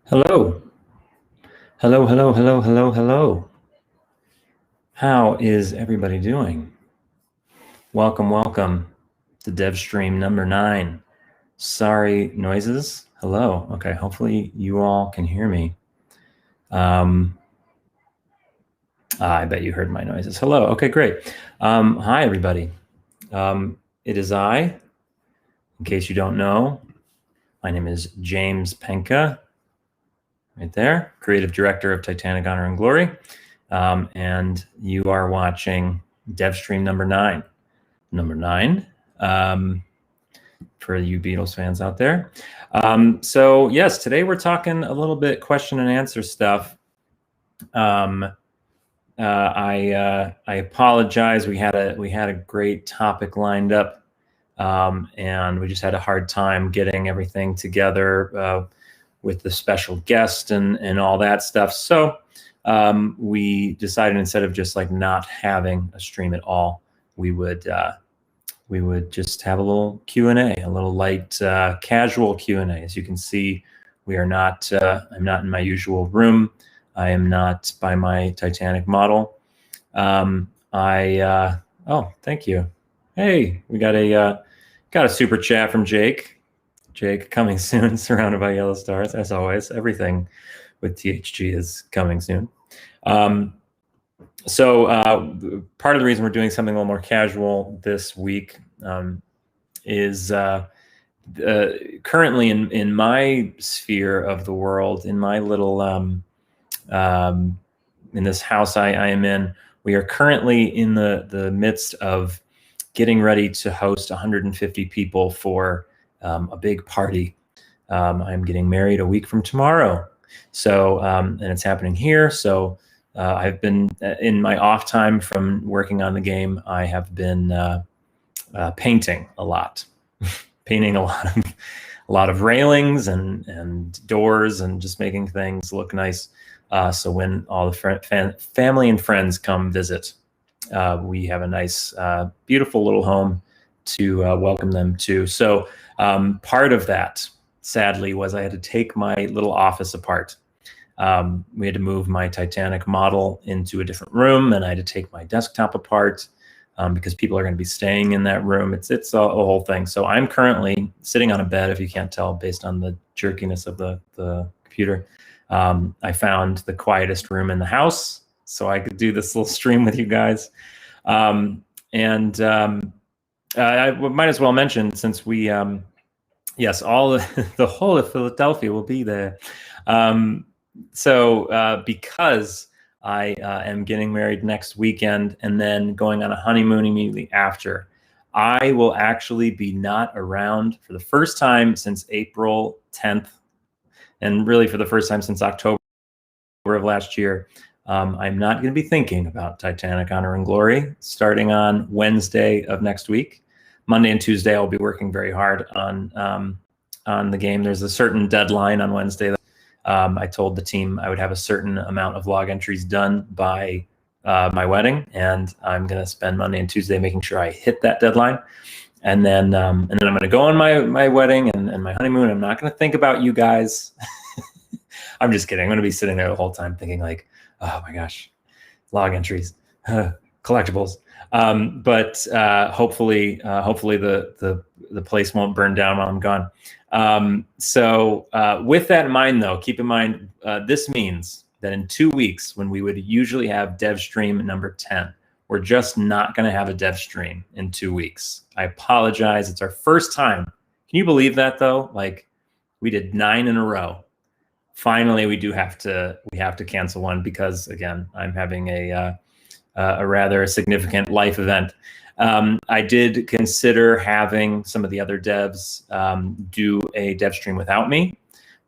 Hello. Hello, hello, hello, hello, hello. How is everybody doing? Welcome, welcome to Devstream number 9. Sorry noises. Hello. Okay, hopefully you all can hear me. I bet you heard my noises. Hello. Okay, great. Hi, everybody. It is I. In case you don't know, my name is James Penca, right there, creative director of Titanic, Honor and Glory. And you are watching Devstream number 9. Number 9, for you Beatles fans out there. So yes, today we're talking a little bit question and answer stuff. I apologize. We had a great topic lined up, and we just had a hard time getting everything together with the special guest and all that stuff. So we decided, instead of just like not having a stream at all, we would just have a little Q&A, a little light, casual Q&A. As you can see, we are not. I'm not in my usual room. I am not by my Titanic model. Oh, thank you. Hey, we got a super chat from Jake. Jake, coming soon, surrounded by yellow stars. As always, everything with THG is coming soon. So part of the reason we're doing something a little more casual this week is currently in my sphere of the world, in my little in this house I am in, we are currently in the midst of getting ready to host 150 people for a big party. I'm getting married a week from tomorrow, so and it's happening here. So I've been in my off time from working on the game. I have been painting a lot, painting a lot of railings and doors, and just making things look nice. So when all the family and friends come visit, we have a nice, beautiful little home to welcome them to. So part of that, sadly, was I had to take my little office apart. We had to move my Titanic model into a different room, and I had to take my desktop apart because people are going to be staying in that room. It's a whole thing. So I'm currently sitting on a bed, if you can't tell based on the jerkiness of the computer. I found the quietest room in the house so I could do this little stream with you guys. I might as well mention, since we, yes, the whole of Philadelphia will be there. So because I am getting married next weekend and then going on a honeymoon immediately after, I will actually be not around for the first time since April 10th, and really for the first time since October of last year. I'm not going to be thinking about Titanic, Honor and Glory starting on Wednesday of next week. Monday and Tuesday, I'll be working very hard on the game. There's a certain deadline on Wednesday. I told the team I would have a certain amount of log entries done by my wedding, and I'm going to spend Monday and Tuesday making sure I hit that deadline. And then I'm going to go on my wedding and my honeymoon. I'm not going to think about you guys. I'm just kidding. I'm going to be sitting there the whole time thinking like, oh my gosh, log entries, collectibles. But hopefully the place won't burn down while I'm gone. So with that in mind, though, keep in mind, this means that in 2 weeks, when we would usually have Devstream number 10, we're just not going to have a Devstream in 2 weeks. I apologize. It's our first time. Can you believe that, though? Like, we did 9 in a row. Finally, we have to cancel one because, again, I'm having a rather significant life event. I did consider having some of the other devs do a Devstream without me,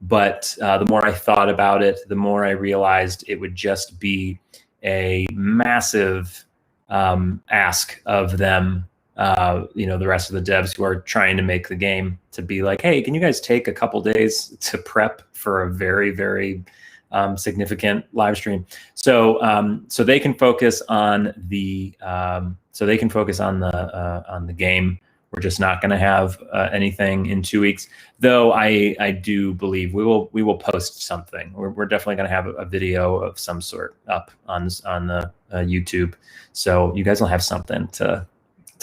but the more I thought about it, the more I realized it would just be a massive ask of them, the rest of the devs who are trying to make the game, to be like, hey, can you guys take a couple days to prep for a very, very significant live stream, so they can focus on the game. We're just not going to have anything in 2 weeks, though. I do believe we will post something. We're definitely going to have a video of some sort up on the YouTube, so you guys will have something to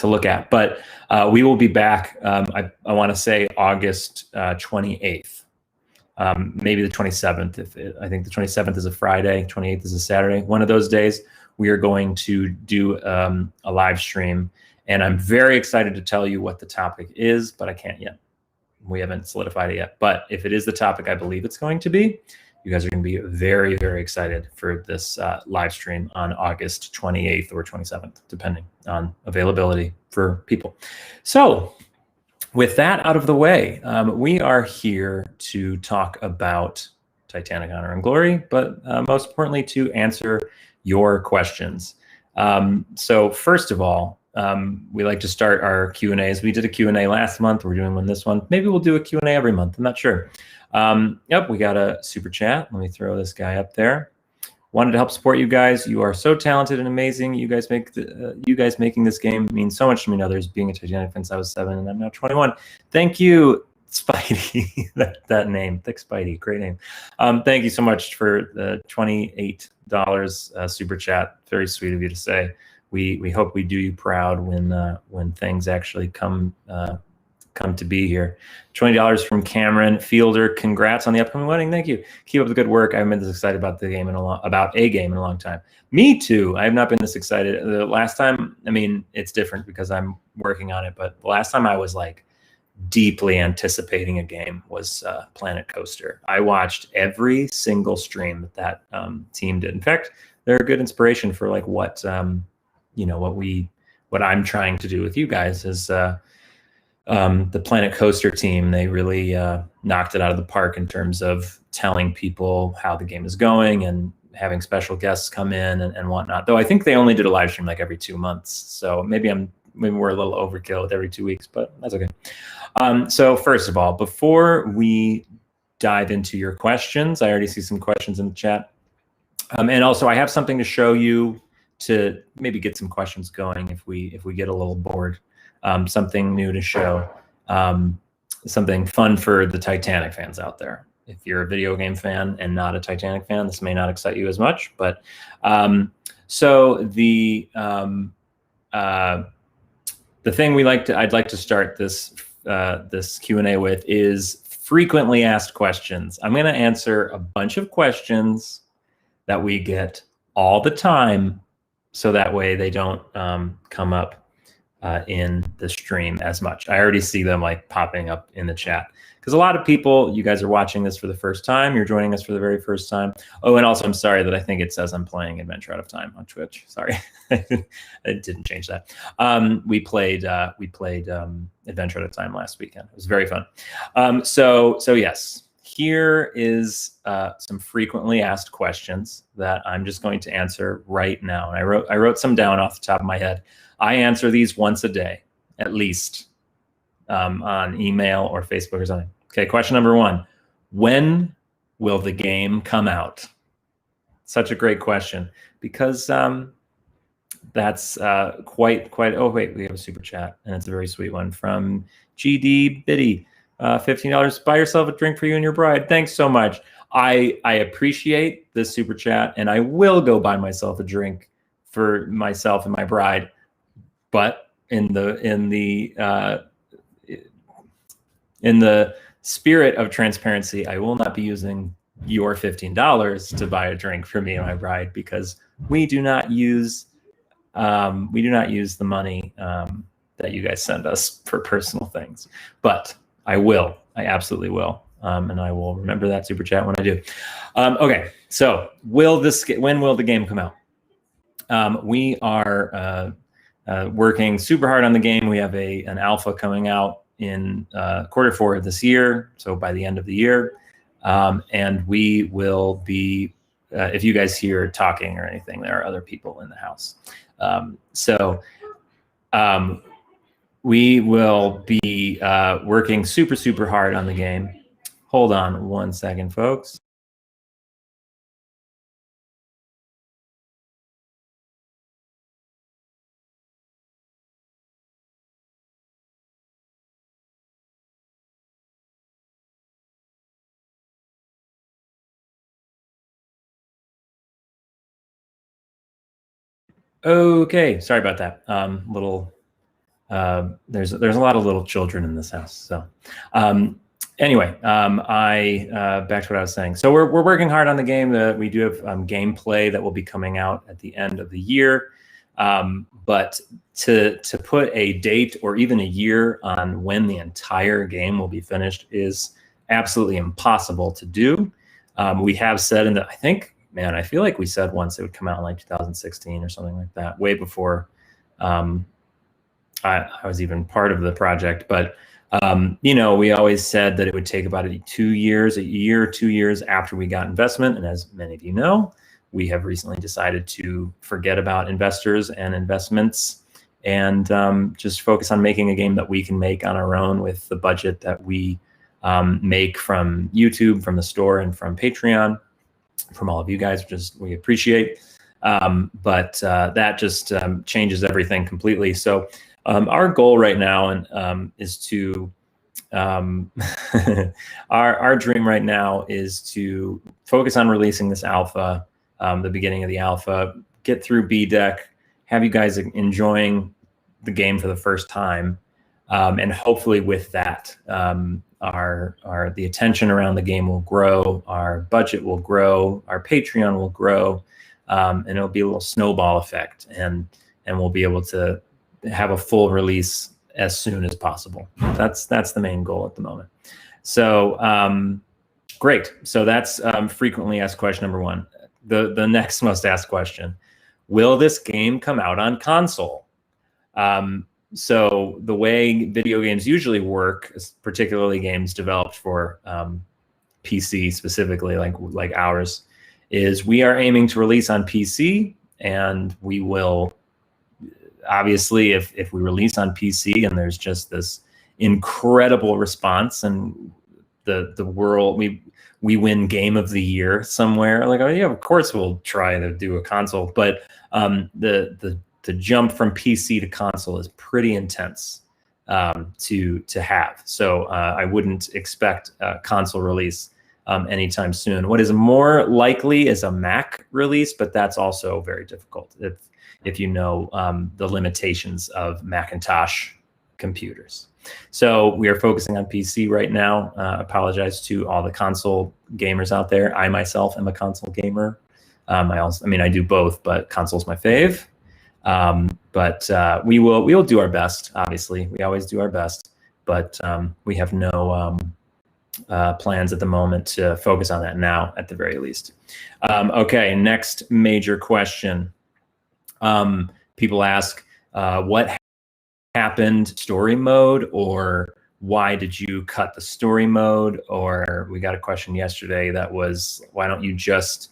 look at. But we will be back. I want to say August 28th, maybe the 27th. I think the 27th is a Friday, 28th is a Saturday. One of those days, we are going to do a live stream, and I'm very excited to tell you what the topic is, but I can't yet. We haven't solidified it yet. But if it is the topic I believe it's going to be, you guys are going to be very, very excited for this live stream on August 28th or 27th, depending on availability for people. So with that out of the way, we are here to talk about Titanic: Honor and Glory, but most importantly, to answer your questions. So first of all, we like to start our Q&As. We did a Q&A last month. We're doing one this month. Maybe we'll do a Q&A every month. I'm not sure. Yep, we got a super chat. Let me throw this guy up there. Wanted to help support you guys. You are so talented and amazing. You guys making this game means so much to me and others. Being a Titanic fan since I was 7 and I'm now 21. Thank you, Spidey. that name, Thick Spidey, great name. Thank you so much for the $28 super chat. Very sweet of you to say. We hope we do you proud when things actually come to be here. $20 from Cameron Fielder. Congrats on the upcoming wedding. Thank you. Keep up the good work. I haven't been this excited about a game in a long time. Me too. I have not been this excited. The last time, I mean, it's different because I'm working on it, but the last time I was like deeply anticipating a game was Planet Coaster. I watched every single stream that team did. In fact, they're a good inspiration for like what I'm trying to do with you guys is the Planet Coaster team. They really knocked it out of the park in terms of telling people how the game is going and having special guests come in and whatnot. Though I think they only did a live stream like every 2 months. So maybe we're a little overkill with every 2 weeks, but that's okay. So first of all, before we dive into your questions, I already see some questions in the chat. And also I have something to show you to maybe get some questions going if we get a little bored. Something new to show, something fun for the Titanic fans out there. If you're a video game fan and not a Titanic fan, this may not excite you as much. But so the thing I'd like to start this Q&A with is frequently asked questions. I'm going to answer a bunch of questions that we get all the time, so that way they don't come up in the stream as much. I already see them like popping up in the chat because a lot of people, you guys are watching this for the first time. You're joining us for the very first time. Oh, and also I'm sorry that I think it says I'm playing Adventure Out of Time on Twitch. Sorry, I didn't change that. We played Adventure Out of Time last weekend. It was very fun. So yes, here is some frequently asked questions that I'm just going to answer right now. And I wrote some down off the top of my head. I answer these once a day, at least, on email or Facebook or something. Okay, question number 1. When will the game come out? Such a great question, because that's quite, oh, wait, we have a super chat, and it's a very sweet one from GD Biddy. $15, buy yourself a drink for you and your bride. Thanks so much. I appreciate this super chat, and I will go buy myself a drink for myself and my bride. But in the spirit of transparency, I will not be using your $15 to buy a drink for me and my bride, because we do not use the money that you guys send us for personal things. But I absolutely will, and I will remember that super chat when I do. Okay, so when will the game come out? We are working super hard on the game. We have an alpha coming out in Q4 of this year, so by the end of the year. And we will be, if you guys hear talking or anything, there are other people in the house. We will be working super, super hard on the game. Hold on 1 second, folks. Okay, sorry about that. There's a lot of little children in this house. So anyway, back to what I was saying. So we're working hard on the game. We do have gameplay that will be coming out at the end of the year. But to put a date or even a year on when the entire game will be finished is absolutely impossible to do. We have said I feel like we said once it would come out in like 2016 or something like that, way before I was even part of the project. But we always said that it would take about 2 years, a year or 2 years after we got investment. And as many of you know, we have recently decided to forget about investors and investments and just focus on making a game that we can make on our own with the budget that we make from YouTube, from the store, and from Patreon, from all of you guys, which we appreciate. But that just changes everything completely. So our goal right now is to our dream right now is to focus on releasing this alpha, the beginning of the alpha, get through B deck, have you guys enjoying the game for the first time, and hopefully with that, the attention around the game will grow, our budget will grow, our Patreon will grow, and it'll be a little snowball effect, and we'll be able to have a full release as soon as possible. That's the main goal at the moment. So great. So that's frequently asked question number one. The next most asked question: will this game come out on console? So the way video games usually work, particularly games developed for PC specifically, like ours, is we are aiming to release on PC, and we will obviously, if we release on PC and there's just this incredible response and the world, we win Game of the Year somewhere, like, oh yeah, of course we'll try to do a console. But the jump from PC to console is pretty intense to have. So I wouldn't expect a console release anytime soon. What is more likely is a Mac release, but that's also very difficult if you know the limitations of Macintosh computers. So we are focusing on PC right now. Apologize to all the console gamers out there. I myself am a console gamer. I do both, but console's my fave. But we will do our best. Obviously, we always do our best, but we have no plans at the moment to focus on that now, at the very least. Okay, next major question. People ask, what happened story mode, or why did you cut the story mode? Or we got a question yesterday that was, why don't you just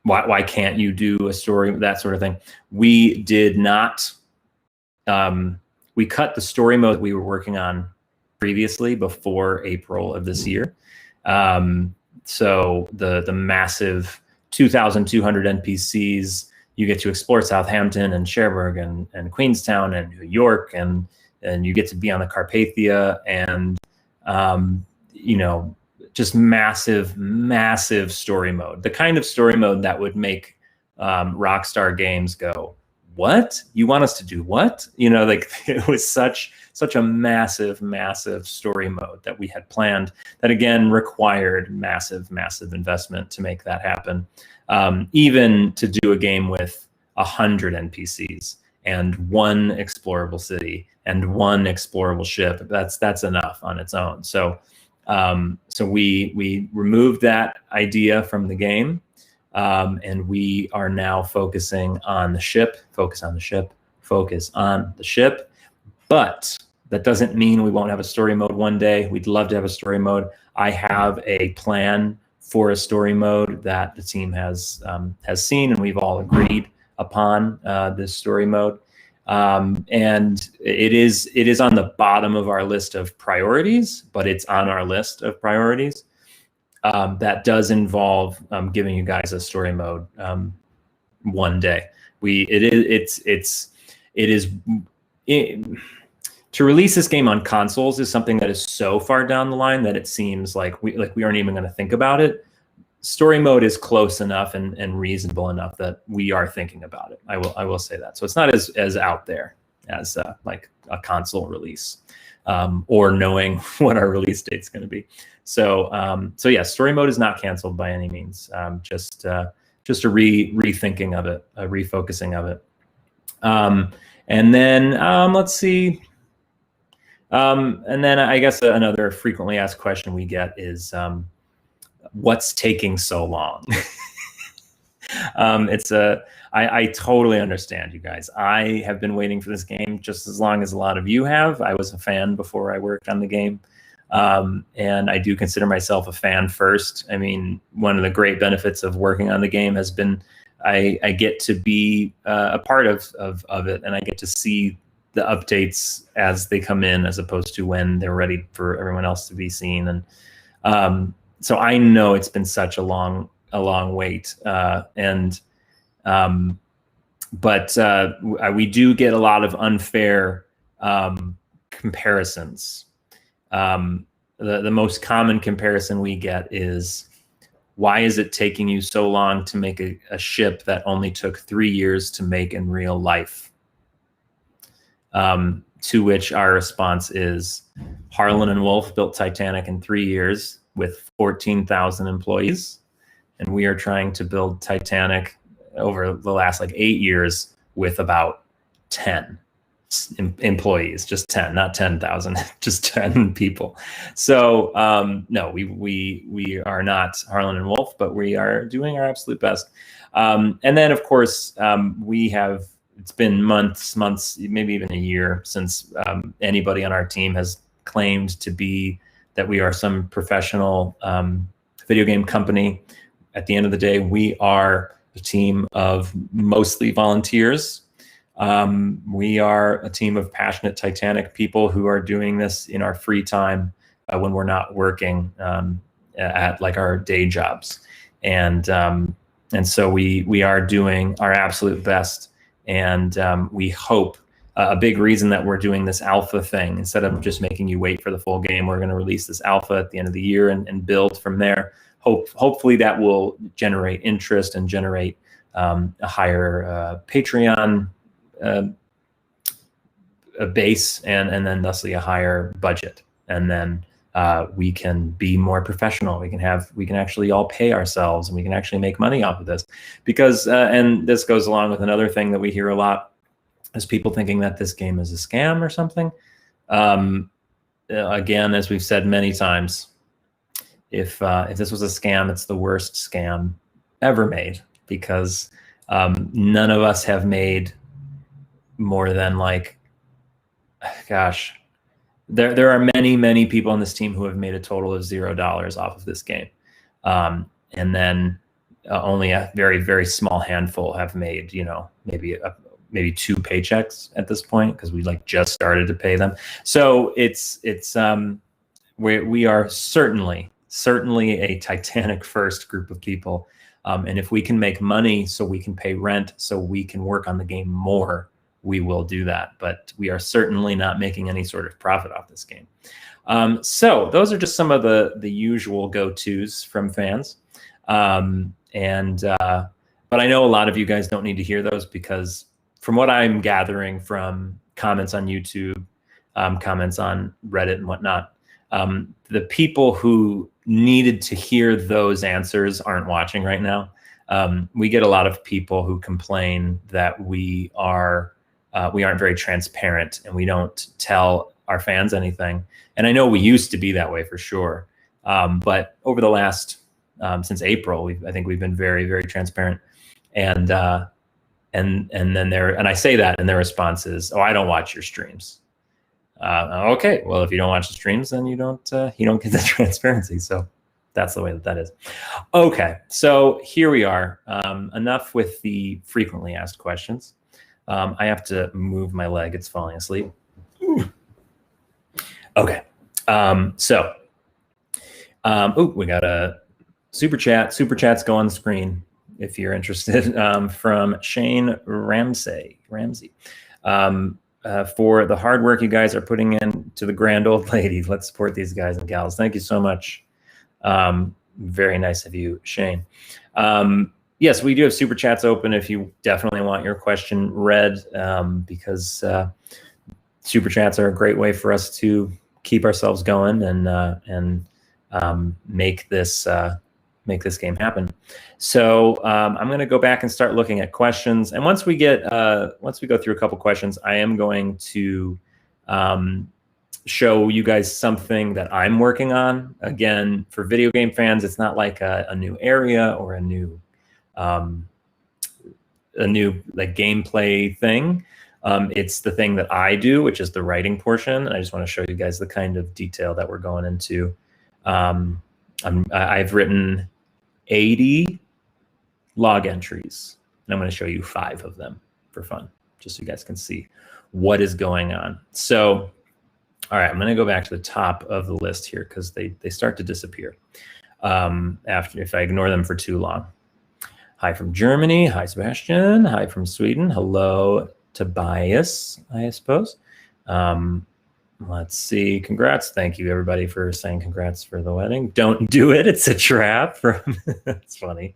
why can't you do a story, that sort of thing. We did not, we cut the story mode we were working on previously before April of this year. So the massive 2,200 NPCs, you get to explore Southampton and Cherbourg and Queenstown and New York, and you get to be on the Carpathia, and just massive story mode. The kind of story mode that would make Rockstar Games go, what? You want us to do what? It was such a massive story mode that we had planned that, again, required massive investment to make that happen. Even to do a game with 100 NPCs and one explorable city and one explorable ship, that's enough on its own. So we removed that idea from the game, and we are now focusing on the ship. Focus on the ship. But that doesn't mean we won't have a story mode one day. We'd love to have a story mode. I have a plan for a story mode that the team has seen, and we've all agreed upon this story mode. And it is on the bottom of our list of priorities, but it's on our list of priorities. That does involve giving you guys a story mode one day. To release this game on consoles is something that is so far down the line that it seems like we aren't even going to think about it. story mode is close enough and reasonable enough that we are thinking about it. I will say that. So it's not as out there as like a console release, or knowing what our release date is going to be. So yeah, story mode is not canceled by any means. Just a rethinking of it, a refocusing of it. And then let's see. And then I guess another frequently asked question we get is, what's taking so long? I totally understand, you guys. I have been waiting for this game just as long as a lot of you have. I was a fan before I worked on the game. And I do consider myself a fan first. I mean, one of the great benefits of working on the game has been I get to be a part of it, and I get to see the updates as they come in, as opposed to when they're ready for everyone else to be seen. And so I know it's been such a long wait. But we do get a lot of unfair comparisons. The most common comparison we get is, why is it taking you so long to make a ship that only took 3 years to make in real life? To which our response is, Harlan and Wolff built Titanic in 3 years with 14,000 employees, and we are trying to build Titanic over the last 8 years with about 10 employees, just 10, not 10,000, just 10 people. So no, we are not Harlan and Wolff, but we are doing our absolute best. And then of course it's been months, maybe even a year since anybody on our team has claimed to be that we are some professional video game company. At the end of the day, we are a team of mostly volunteers. We are a team of passionate Titanic people who are doing this in our free time when we're not working at our day jobs. And so we are doing our absolute best. And we hope a big reason that we're doing this alpha thing, instead of just making you wait for the full game, we're going to release this alpha at the end of the year and build from there. Hopefully that will generate interest and generate a higher Patreon a base, and then thusly a higher budget. And then we can be more professional. We can actually all pay ourselves, and we can actually make money off of this. Because and this goes along with another thing that we hear a lot, is people thinking that this game is a scam or something. Again, as we've said many times, if this was a scam, it's the worst scam ever made, because none of us have made more than gosh, there are many people on this team who have made a total of $0 off of this game, and then only a very, very small handful have made maybe 2 paychecks at this point, because we just started to pay them. So it's we are certainly a Titanic first group of people, and if we can make money so we can pay rent, so we can work on the game more, we will do that. But we are certainly not making any sort of profit off this game. So those are just some of the usual go-tos from fans. But I know a lot of you guys don't need to hear those, because from what I'm gathering from comments on YouTube, comments on Reddit and whatnot, the people who needed to hear those answers aren't watching right now. We get a lot of people who complain that we aren't very transparent, and we don't tell our fans anything. And I know we used to be that way for sure. But over the last, since April, I think we've been very, very transparent. And then I say that, and their response is, "Oh, I don't watch your streams." Okay, well, if you don't watch the streams, then you don't get the transparency. So that's the way that is. Okay, so here we are. Enough with the frequently asked questions. I have to move my leg. It's falling asleep. Okay. We got a super chat. Super chats go on the screen if you're interested, from Shane Ramsey. For the hard work you guys are putting in to the grand old lady. Let's support these guys and gals. Thank you so much. Very nice of you, Shane. Yes, we do have super chats open if you definitely want your question read, because super chats are a great way for us to keep ourselves going and make this game happen. So I'm going to go back and start looking at questions. And once we go through a couple questions, I am going to show you guys something that I'm working on. Again, for video game fans, it's not like a new area or a new like gameplay thing. It's the thing that I do, which is the writing portion. And I just want to show you guys the kind of detail that we're going into. I've written 80 log entries, and I'm going to show you 5 of them for fun, just so you guys can see what is going on. So, all right, I'm going to go back to the top of the list here because they start to disappear after if I ignore them for too long. Hi from Germany. Hi, Sebastian. Hi from Sweden. Hello, Tobias, I suppose. Let's see. Congrats. Thank you, everybody, for saying congrats for the wedding. Don't do it. It's a trap. That's funny.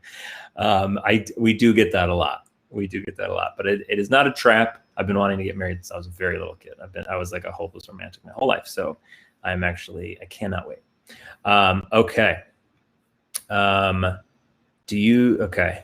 We do get that a lot. We do get that a lot, but it is not a trap. I've been wanting to get married since I was a very little kid. I was like a hopeless romantic my whole life. So I cannot wait. Okay. Okay.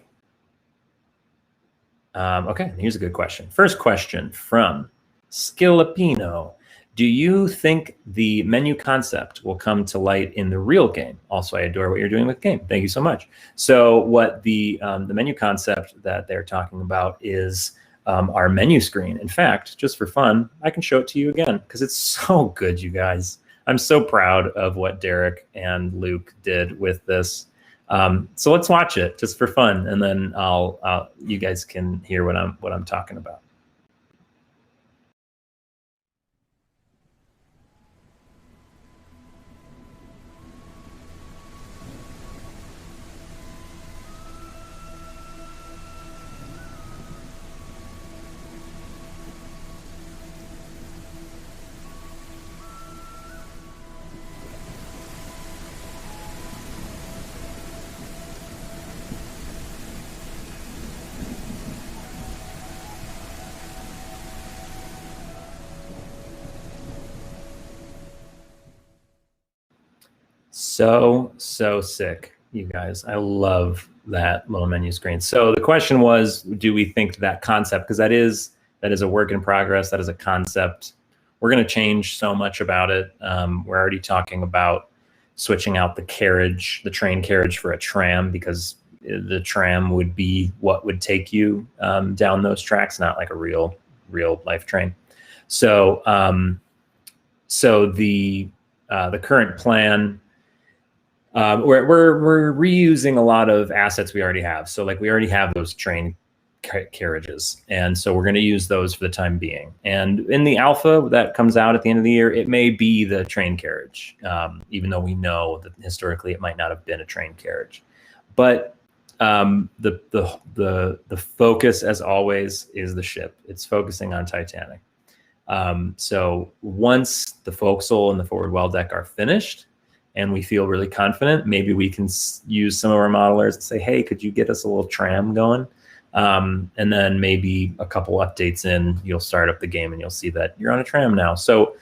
Okay, here's a good question. First question from Skillapino. Do you think the menu concept will come to light in the real game? Also, I adore what you're doing with the game. Thank you so much. So what the menu concept that they're talking about is our menu screen. In fact, just for fun, I can show it to you again because it's so good, you guys. I'm so proud of what Derek and Luke did with this. So let's watch it just for fun, and then you guys can hear what I'm talking about. So sick, you guys. I love that little menu screen. So the question was, do we think that concept, because that is a work in progress, that is a concept. We're going to change so much about it. We're already talking about switching out the train carriage for a tram, because the tram would be what would take you down those tracks, not like a real life train. So the current plan, we're reusing a lot of assets we already have. So like we already have those train carriages, and so we're going to use those for the time being. And in the alpha that comes out at the end of the year, it may be the train carriage, even though we know that historically it might not have been a train carriage. But the focus, as always, is the ship. It's focusing on Titanic. So once the forecastle and the forward well deck are finished, and we feel really confident, maybe we can use some of our modelers and say, hey, could you get us a little tram going? And then maybe a couple updates in, you'll start up the game and you'll see that you're on a tram now. So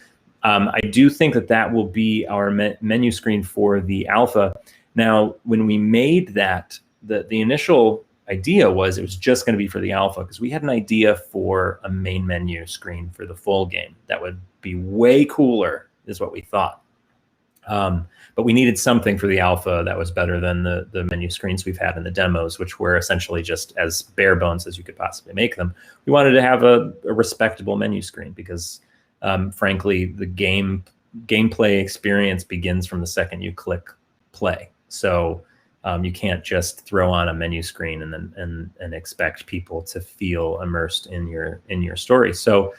I do think that will be our menu screen for the alpha. Now, when we made that, the initial idea was it was just going to be for the alpha, because we had an idea for a main menu screen for the full game that would be way cooler, is what we thought. But we needed something for the alpha that was better than the menu screens we've had in the demos, which were essentially just as bare bones as you could possibly make them. We wanted to have a respectable menu screen because, frankly, the gameplay experience begins from the second you click play. So you can't just throw on a menu screen and expect people to feel immersed in your story. So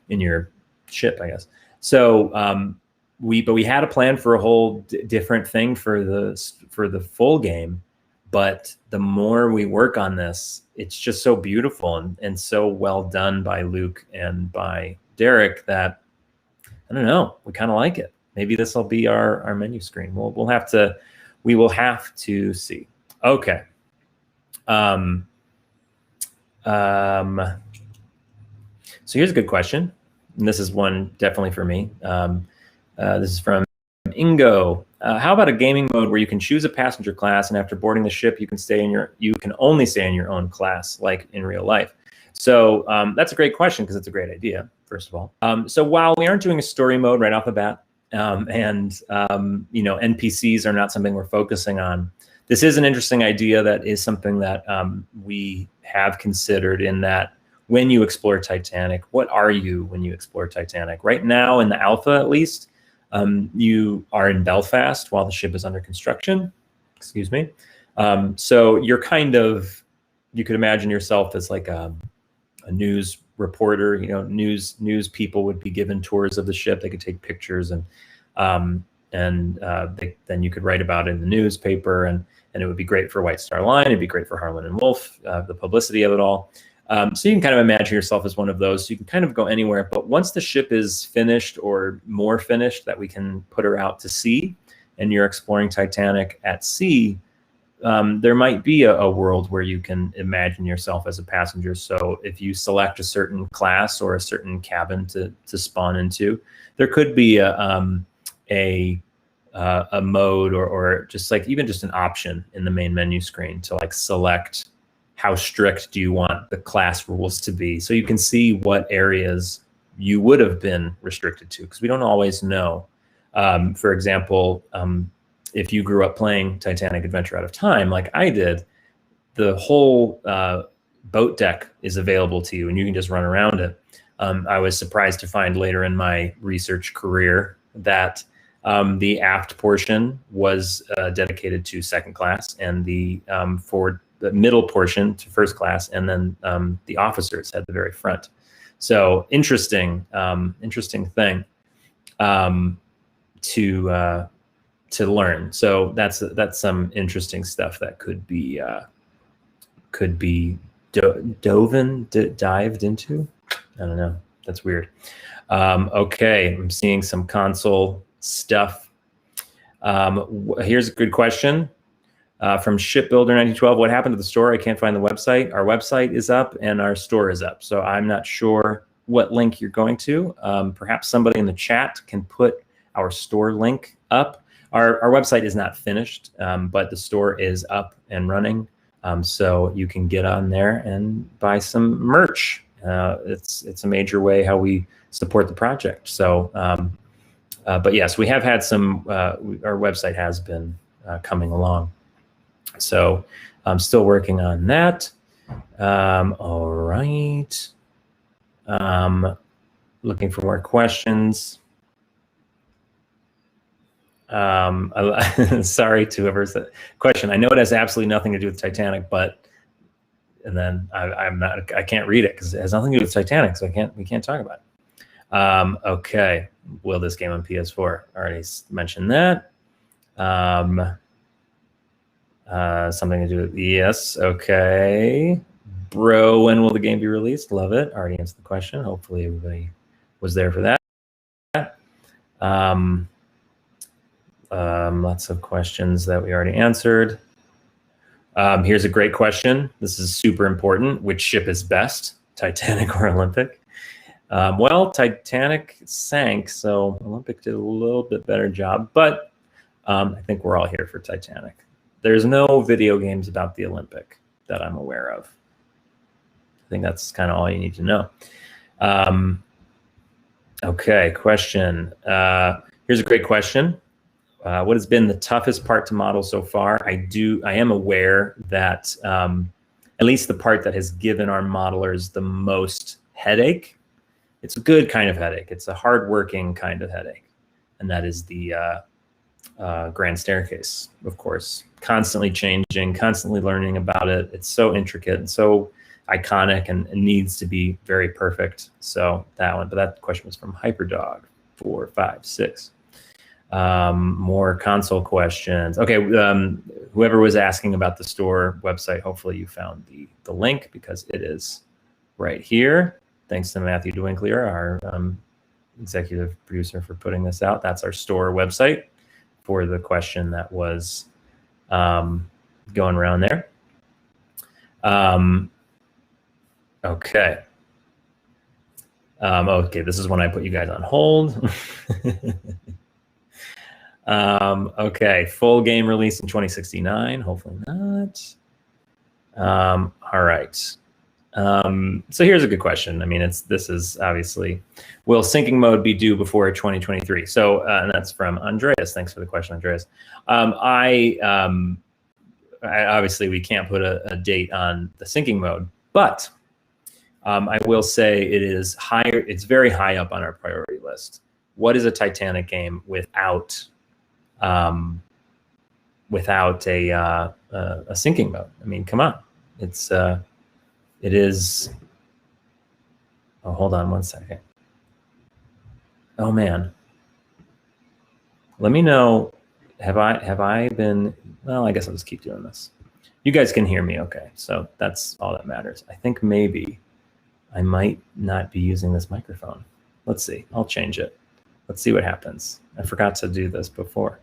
in your ship, I guess. So we had a plan for a whole different thing for the full game, but the more we work on this, it's just so beautiful and so well done by Luke and by Derek that, I don't know, we kind of like it. Maybe this will be our menu screen. We'll have to We will have to see. Okay. So here's a good question, and this is one definitely for me. This is from Ingo. How about a gaming mode where you can choose a passenger class, and after boarding the ship, you can only stay in your own class, like in real life? So that's a great question, because it's a great idea, first of all. So while we aren't doing a story mode right off the bat, NPCs are not something we're focusing on, this is an interesting idea that is something that we have considered, in that when you explore Titanic, what are you when you explore Titanic? Right now, in the alpha at least, you are in Belfast while the ship is under construction. Excuse me. So you're you could imagine yourself as like a news reporter. News people would be given tours of the ship. They could take pictures, and then you could write about it in the newspaper, and it would be great for White Star Line. It'd be great for Harlan and Wolff, the publicity of it all. So you can kind of imagine yourself as one of those. So you can kind of go anywhere. But once the ship is finished, or more finished, that we can put her out to sea, and you're exploring Titanic at sea, there might be a world where you can imagine yourself as a passenger. So if you select a certain class or a certain cabin to spawn into, there could be a mode, or just like even just an option in the main menu screen to like select how strict do you want the class rules to be, so you can see what areas you would have been restricted to, because we don't always know. For example, if you grew up playing Titanic Adventure Out of Time like I did, the whole boat deck is available to you, and you can just run around it. I was surprised to find later in my research career that the aft portion was dedicated to second class, and the middle portion to first class, and then the officers at the very front. So interesting thing to learn. So that's some interesting stuff that could be dived into. I don't know. That's weird. Okay, I'm seeing some console stuff. Here's a good question from Shipbuilder 1912. What happened to the store? I can't find the website. Our website is up and our store is up. So I'm not sure what link you're going to. Perhaps somebody in the chat can put our store link up. Our website is not finished, but the store is up and running. So you can get on there and buy some merch. It's a major way how we support the project. So, but yes, we have had some, our website has been coming along. So I'm still working on that. All right. Looking for more questions. Sorry to whoever's the question. I know it has absolutely nothing to do with Titanic, but, and then I can't read it because it has nothing to do with Titanic, so we can't talk about it. Okay. Will this game on PS4? Already mentioned that. Something to do with, yes. Okay. Bro, when will the game be released? Love it. Already answered the question. Hopefully everybody was there for that. Lots of questions that we already answered. Here's a great question. This is super important. Which ship is best, Titanic or Olympic? Well, Titanic sank, so Olympic did a little bit better job, but I think we're all here for Titanic. There's no video games about the Olympic that I'm aware of. I think that's kind of all you need to know. Okay, question. Here's a great question. What has been the toughest part to model so far? I am aware that at least the part that has given our modelers the most headache, it's a good kind of headache. It's a hardworking kind of headache. And that is the grand staircase, of course. Constantly changing, constantly learning about it. It's so intricate and so iconic, and it needs to be very perfect. So that one, but that question was from Hyperdog 456. More console questions. Okay, whoever was asking about the store website, hopefully you found the link, because it is right here. Thanks to Matthew DeWinkler, our executive producer, for putting this out. That's our store website for the question that was going around there. Okay. Okay, this is when I put you guys on hold. Okay, full game release in 2069. Hopefully not. All right. So here's a good question. I mean, this is obviously, will syncing mode be due before 2023? So, and that's from Andreas. Thanks for the question, Andreas. Obviously we can't put a date on the syncing mode, but I will say it is higher. It's very high up on our priority list. What is a Titanic game without a syncing mode? I mean, come on. It is. Oh, hold on one second. Oh man. Let me know. Have I been? Well, I guess I'll just keep doing this. You guys can hear me, okay? So that's all that matters. I think maybe I might not be using this microphone. Let's see. I'll change it. Let's see what happens. I forgot to do this before.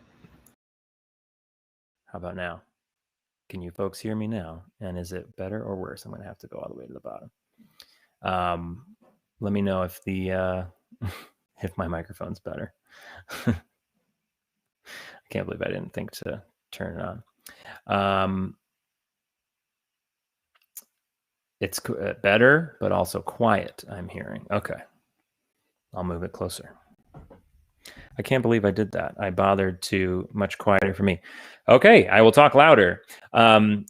How about now? Can you folks hear me now? And is it better or worse? I'm going to have to go all the way to the bottom. Let me know if the if my microphone's better. I can't believe I didn't think to turn it on. It's better, but also quiet, I'm hearing. Okay. I'll move it closer. I can't believe I did that. I bothered to much quieter for me. Okay, I will talk louder.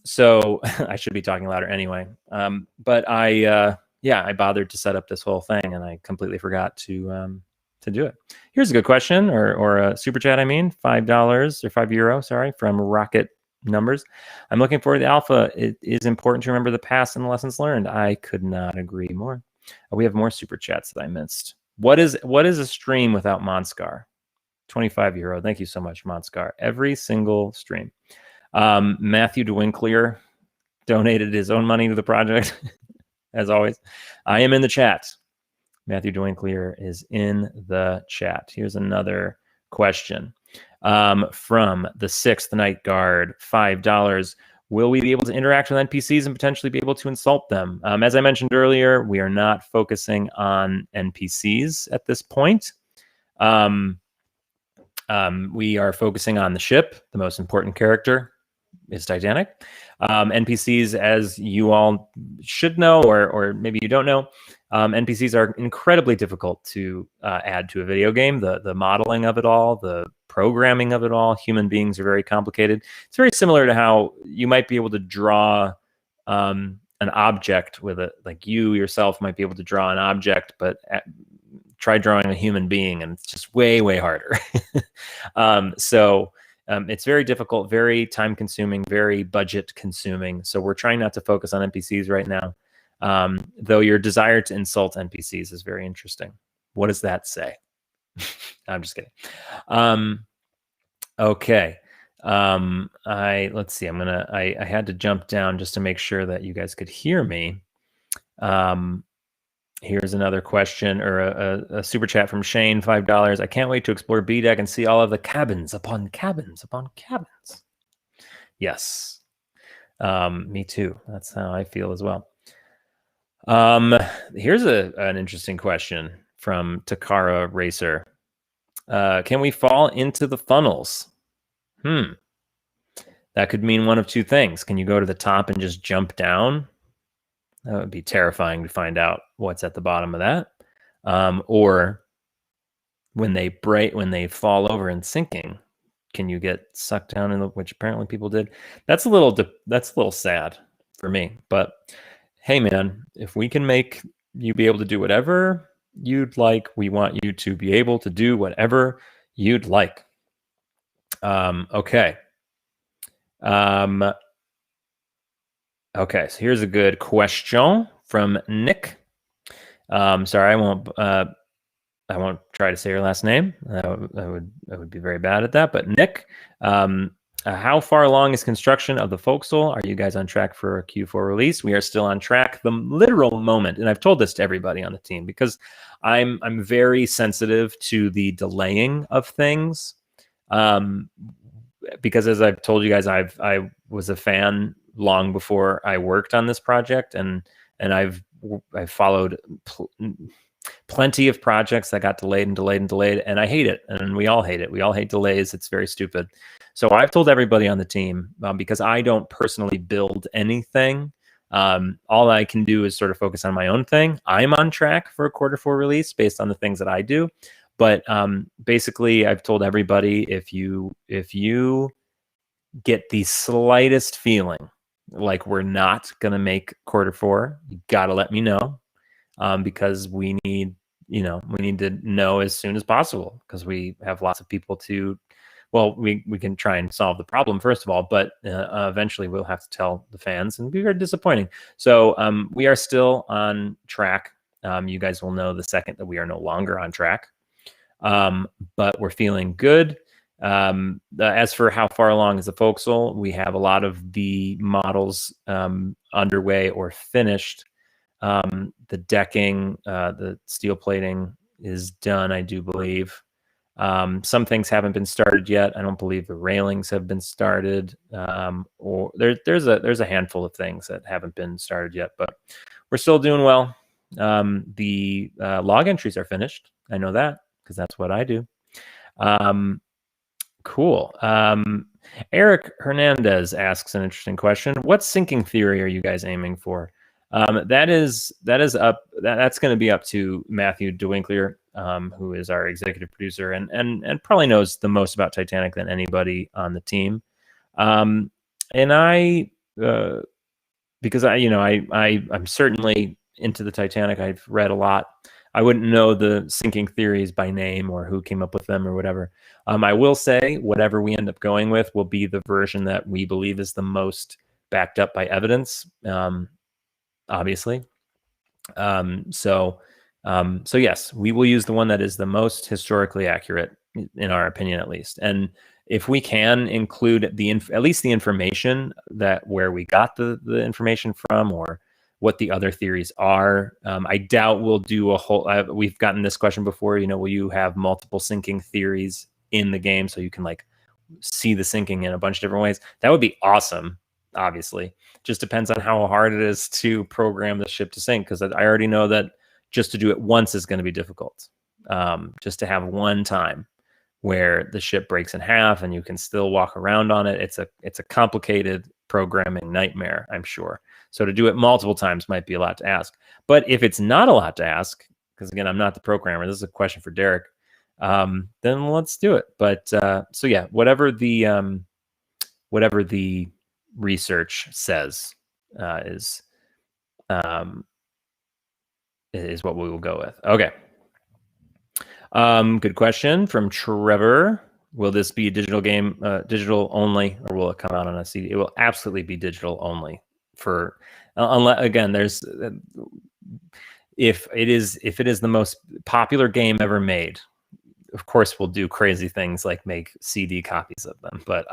So I should be talking louder anyway. But yeah, I bothered to set up this whole thing and I completely forgot to do it. Here's a good question, or a super chat. I mean, $5 or €5, sorry, from Rocket Numbers. I'm looking forward to the alpha. It is important to remember the past and the lessons learned. I could not agree more. We have more super chats that I missed. What is a stream without Monskar? €25. Thank you so much, Monskar. Every single stream. Matthew DeWinkler donated his own money to the project, as always. I am in the chat. Matthew DeWinkler is in the chat. Here's another question from the Sixth Night Guard, $5. Will we be able to interact with NPCs and potentially be able to insult them? As I mentioned earlier, we are not focusing on NPCs at this point. We are focusing on the ship. The most important character is Titanic. NPCs, as you all should know, or maybe you don't know, NPCs are incredibly difficult to add to a video game. The modeling of it all, the programming of it all, human beings are very complicated. It's very similar to how you might be able to draw an object with it. Like you yourself might be able to draw an object, but try drawing a human being and it's just way, way harder. So it's very difficult, very time consuming, very budget consuming. So we're trying not to focus on NPCs right now. Though your desire to insult NPCs is very interesting. What does that say? I'm just kidding. Okay. Let's see. I had to jump down just to make sure that you guys could hear me. Here's another question, or a super chat from Shane, $5. I can't wait to explore B-Deck and see all of the cabins upon cabins upon cabins. Yes. Me too. That's how I feel as well. Here's an interesting question from Takara Racer. Can we fall into the funnels? That could mean one of two things. Can you go to the top and just jump down? That would be terrifying to find out what's at the bottom of that. Or when they fall over and sinking, can you get sucked down in which apparently people did? That's a little sad for me. But hey, man, if we can make you be able to do whatever you'd like, we want you to be able to do whatever you'd like. Okay. Okay, so here's a good question from Nick. Sorry, I won't try to say your last name. I would be very bad at that. But Nick, how far along is construction of the Forecastle? Are you guys on track for a Q4 release? We are still on track. The literal moment, and I've told this to everybody on the team because I'm very sensitive to the delaying of things. because as I've told you guys, I was a fan long before I worked on this project, and I've followed plenty of projects that got delayed and delayed and delayed, and I hate it, and we all hate it. We all hate delays. It's very stupid. So I've told everybody on the team, because I don't personally build anything. All I can do is sort of focus on my own thing. I'm on track for a Q4 release based on the things that I do. But basically, I've told everybody, if you get the slightest feeling like we're not going to make Q4, you got to let me know, because we need to know as soon as possible, because we have lots of people to, well, we can try and solve the problem first of all, but eventually we'll have to tell the fans, and it'll be very disappointing. So we are still on track. You guys will know the second that we are no longer on track. But we're feeling good. As for how far along is the forecastle, we have a lot of the models underway or finished. The decking, the steel plating is done, I do believe. Some things haven't been started yet. I don't believe the railings have been started, or there's a handful of things that haven't been started yet, but we're still doing well. The log entries are finished. I know that, because that's what I do. Cool. Eric Hernandez asks an interesting question. What sinking theory are you guys aiming for? That's going to be up to Matthew DeWinkler, who is our executive producer and probably knows the most about Titanic than anybody on the team. And I, because I'm certainly into the Titanic. I've read a lot. I wouldn't know the sinking theories by name or who came up with them or whatever. I will say whatever we end up going with will be the version that we believe is the most backed up by evidence, obviously. So yes, we will use the one that is the most historically accurate, in our opinion, at least. And if we can include at least the information that where we got the information from, or what the other theories are. I doubt we'll do a whole, we've gotten this question before, will you have multiple sinking theories in the game so you can like see the sinking in a bunch of different ways? That would be awesome. Obviously, just depends on how hard it is to program the ship to sink, because I already know that just to do it once is going to be difficult. Just to have one time where the ship breaks in half and you can still walk around on it, it's a complicated programming nightmare, I'm sure. So to do it multiple times might be a lot to ask. But if it's not a lot to ask, because again, I'm not the programmer, this is a question for Derek, then let's do it. But so yeah, whatever the research says is what we will go with. Okay. Good question from Trevor. Will this be a digital game, digital only, or will it come out on a CD? It will absolutely be digital only. Unless again, there's if it is the most popular game ever made, of course we'll do crazy things like make CD copies of them. But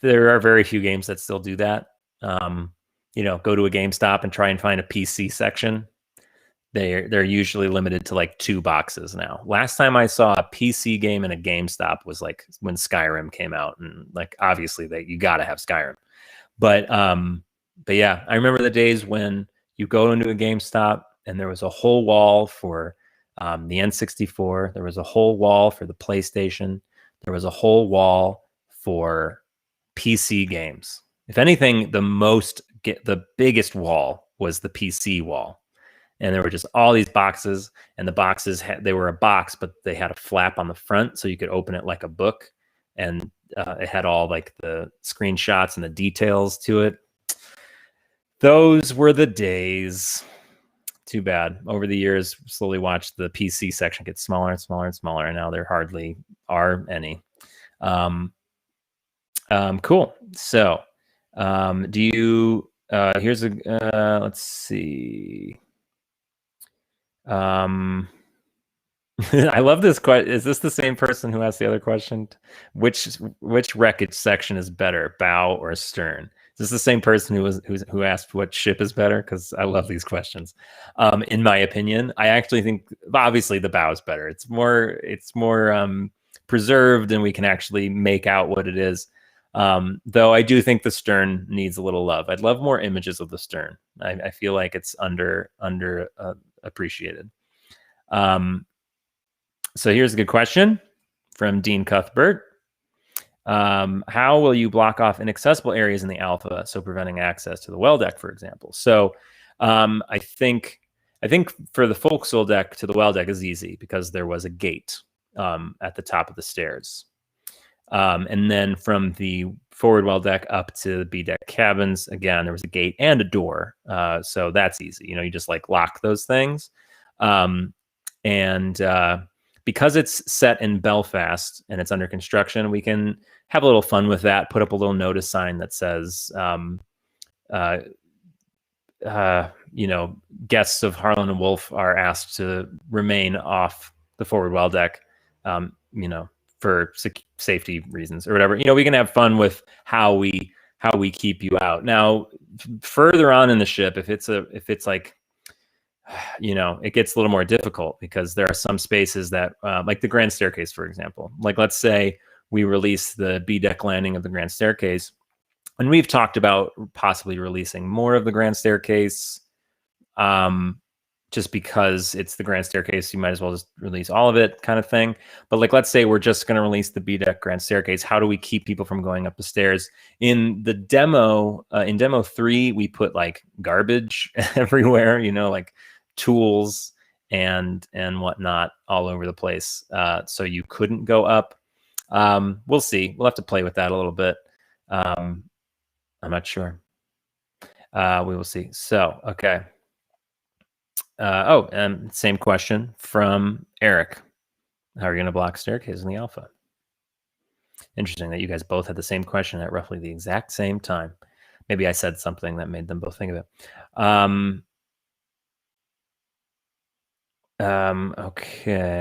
there are very few games that still do that. Go to a GameStop and try and find a PC section. They're usually limited to like 2 boxes now. Last time I saw a PC game in a GameStop was like when Skyrim came out, and like obviously you got to have Skyrim. But yeah, I remember the days when you go into a GameStop and there was a whole wall for the N64. There was a whole wall for the PlayStation. There was a whole wall for PC games. If anything, the biggest wall was the PC wall. And there were just all these boxes, and the boxes they were a box, but they had a flap on the front so you could open it like a book, and it had all like the screenshots and the details to it. Those were the days. Too bad. Over the years, slowly watched the PC section get smaller and smaller and smaller, and now there hardly are any. Cool. So, do you? Here's a. Let's see. I love this question. Is this the same person who asked the other question? Which wreckage section is better, bow or stern? Is this the same person who asked what ship is better? Because I love these questions. In my opinion, I actually think obviously the bow is better. It's more preserved and we can actually make out what it is. Though I do think the stern needs a little love. I'd love more images of the stern. I feel like it's under appreciated. So here's a good question from Dean Cuthbert. How will you block off inaccessible areas in the alpha, so preventing access to the well deck, for example? So I think for the forecastle deck to the well deck is easy because there was a gate at the top of the stairs. And then from the forward well deck up to the B deck cabins, again, there was a gate and a door. So that's easy. You just like lock those things. Because it's set in Belfast and it's under construction, we can have a little fun with that, put up a little notice sign that says, guests of Harlan and Wolf are asked to remain off the forward well deck, for safety reasons or whatever. We can have fun with how we keep you out. Now, further on in the ship, if it's like, it gets a little more difficult because there are some spaces that, like the grand staircase, for example. Like, let's say we release the B deck landing of the grand staircase, and we've talked about possibly releasing more of the grand staircase. Just because it's the grand staircase, you might as well just release all of it, kind of thing. But like, let's say we're just going to release the B deck grand staircase. How do we keep people from going up the stairs? In the demo, in demo 3, we put like garbage everywhere, like tools and whatnot all over the place. So you couldn't go up. We'll see. We'll have to play with that a little bit. I'm not sure. We will see. So, okay. Same question from Eric. How are you going to block staircase in the alpha? Interesting that you guys both had the same question at roughly the exact same time. Maybe I said something that made them both think of it. Okay.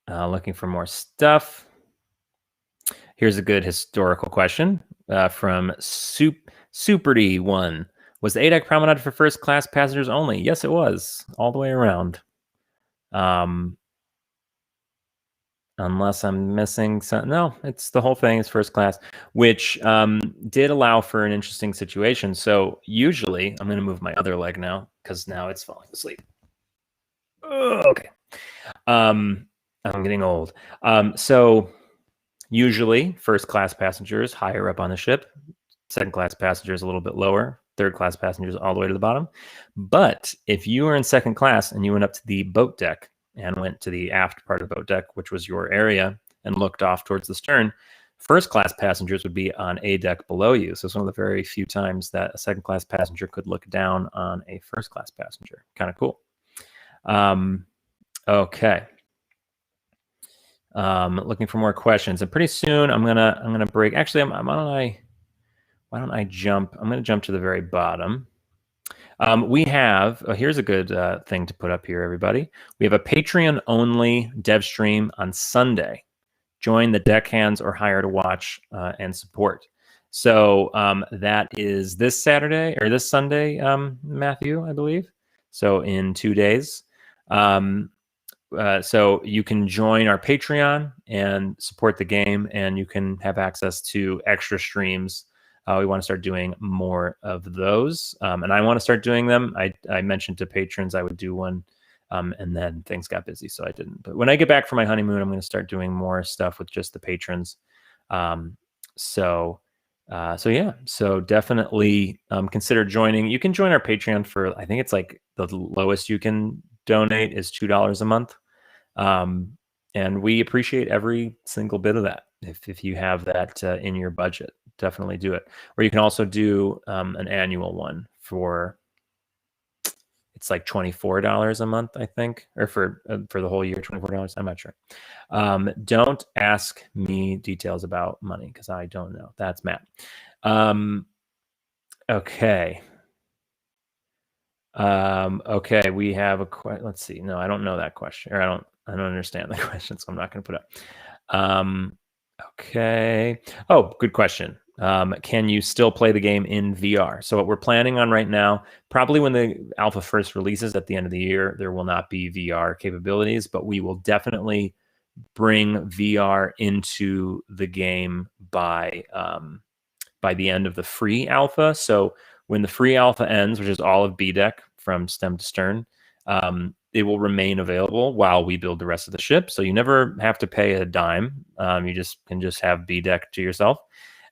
Looking for more stuff. Here's a good historical question from Superdy1. Was the A-deck promenade for first class passengers only? Yes, it was, all the way around. Unless I'm missing something. No, it's the whole thing is first class, which did allow for an interesting situation. So usually, I'm going to move my other leg now because now it's falling asleep. Okay. I'm getting old. So usually, first class passengers higher up on the ship, second class passengers a little bit lower, third class passengers all the way to the bottom. But if you were in second class and you went up to the boat deck and went to the aft part of the boat deck, which was your area, and looked off towards the stern, first class passengers would be on a deck below you. So it's one of the very few times that a second class passenger could look down on a first class passenger. Kind of cool. Okay. Looking for more questions, and pretty soon I'm gonna break. Actually, why don't I jump? I'm going to jump to the very bottom. We have, here's a good thing to put up here, everybody. We have a Patreon-only Devstream on Sunday. Join the deckhands or hire to watch and support. So that is this Saturday, or this Sunday, Matthew, I believe. So in 2 days. So you can join our Patreon and support the game, and you can have access to extra streams. We want to start doing more of those, and I want to start doing them. I mentioned to patrons I would do one, and then things got busy, so I didn't. But when I get back from my honeymoon, I'm going to start doing more stuff with just the patrons. So yeah, so definitely consider joining. You can join our Patreon for, I think it's like the lowest you can donate is $2 a month, and we appreciate every single bit of that. If you have that in your budget, definitely do it. Or you can also do an annual one for, it's like $24 a month, I think, or for the whole year, $24. I'm not sure. Don't ask me details about money because I don't know. That's Matt. Okay. Okay, we have a question. Let's see. No, I don't know that question, or I don't understand the question, so I'm not going to put it up. Okay. Oh, good question. can you still play the game in VR? So what we're planning on right now, probably when the alpha first releases at the end of the year, there will not be VR capabilities, but we will definitely bring VR into the game by the end of the free alpha. So when the free alpha ends, which is all of BDEC from stem to stern, it will remain available while we build the rest of the ship. So you never have to pay a dime. You can just have BDEC to yourself.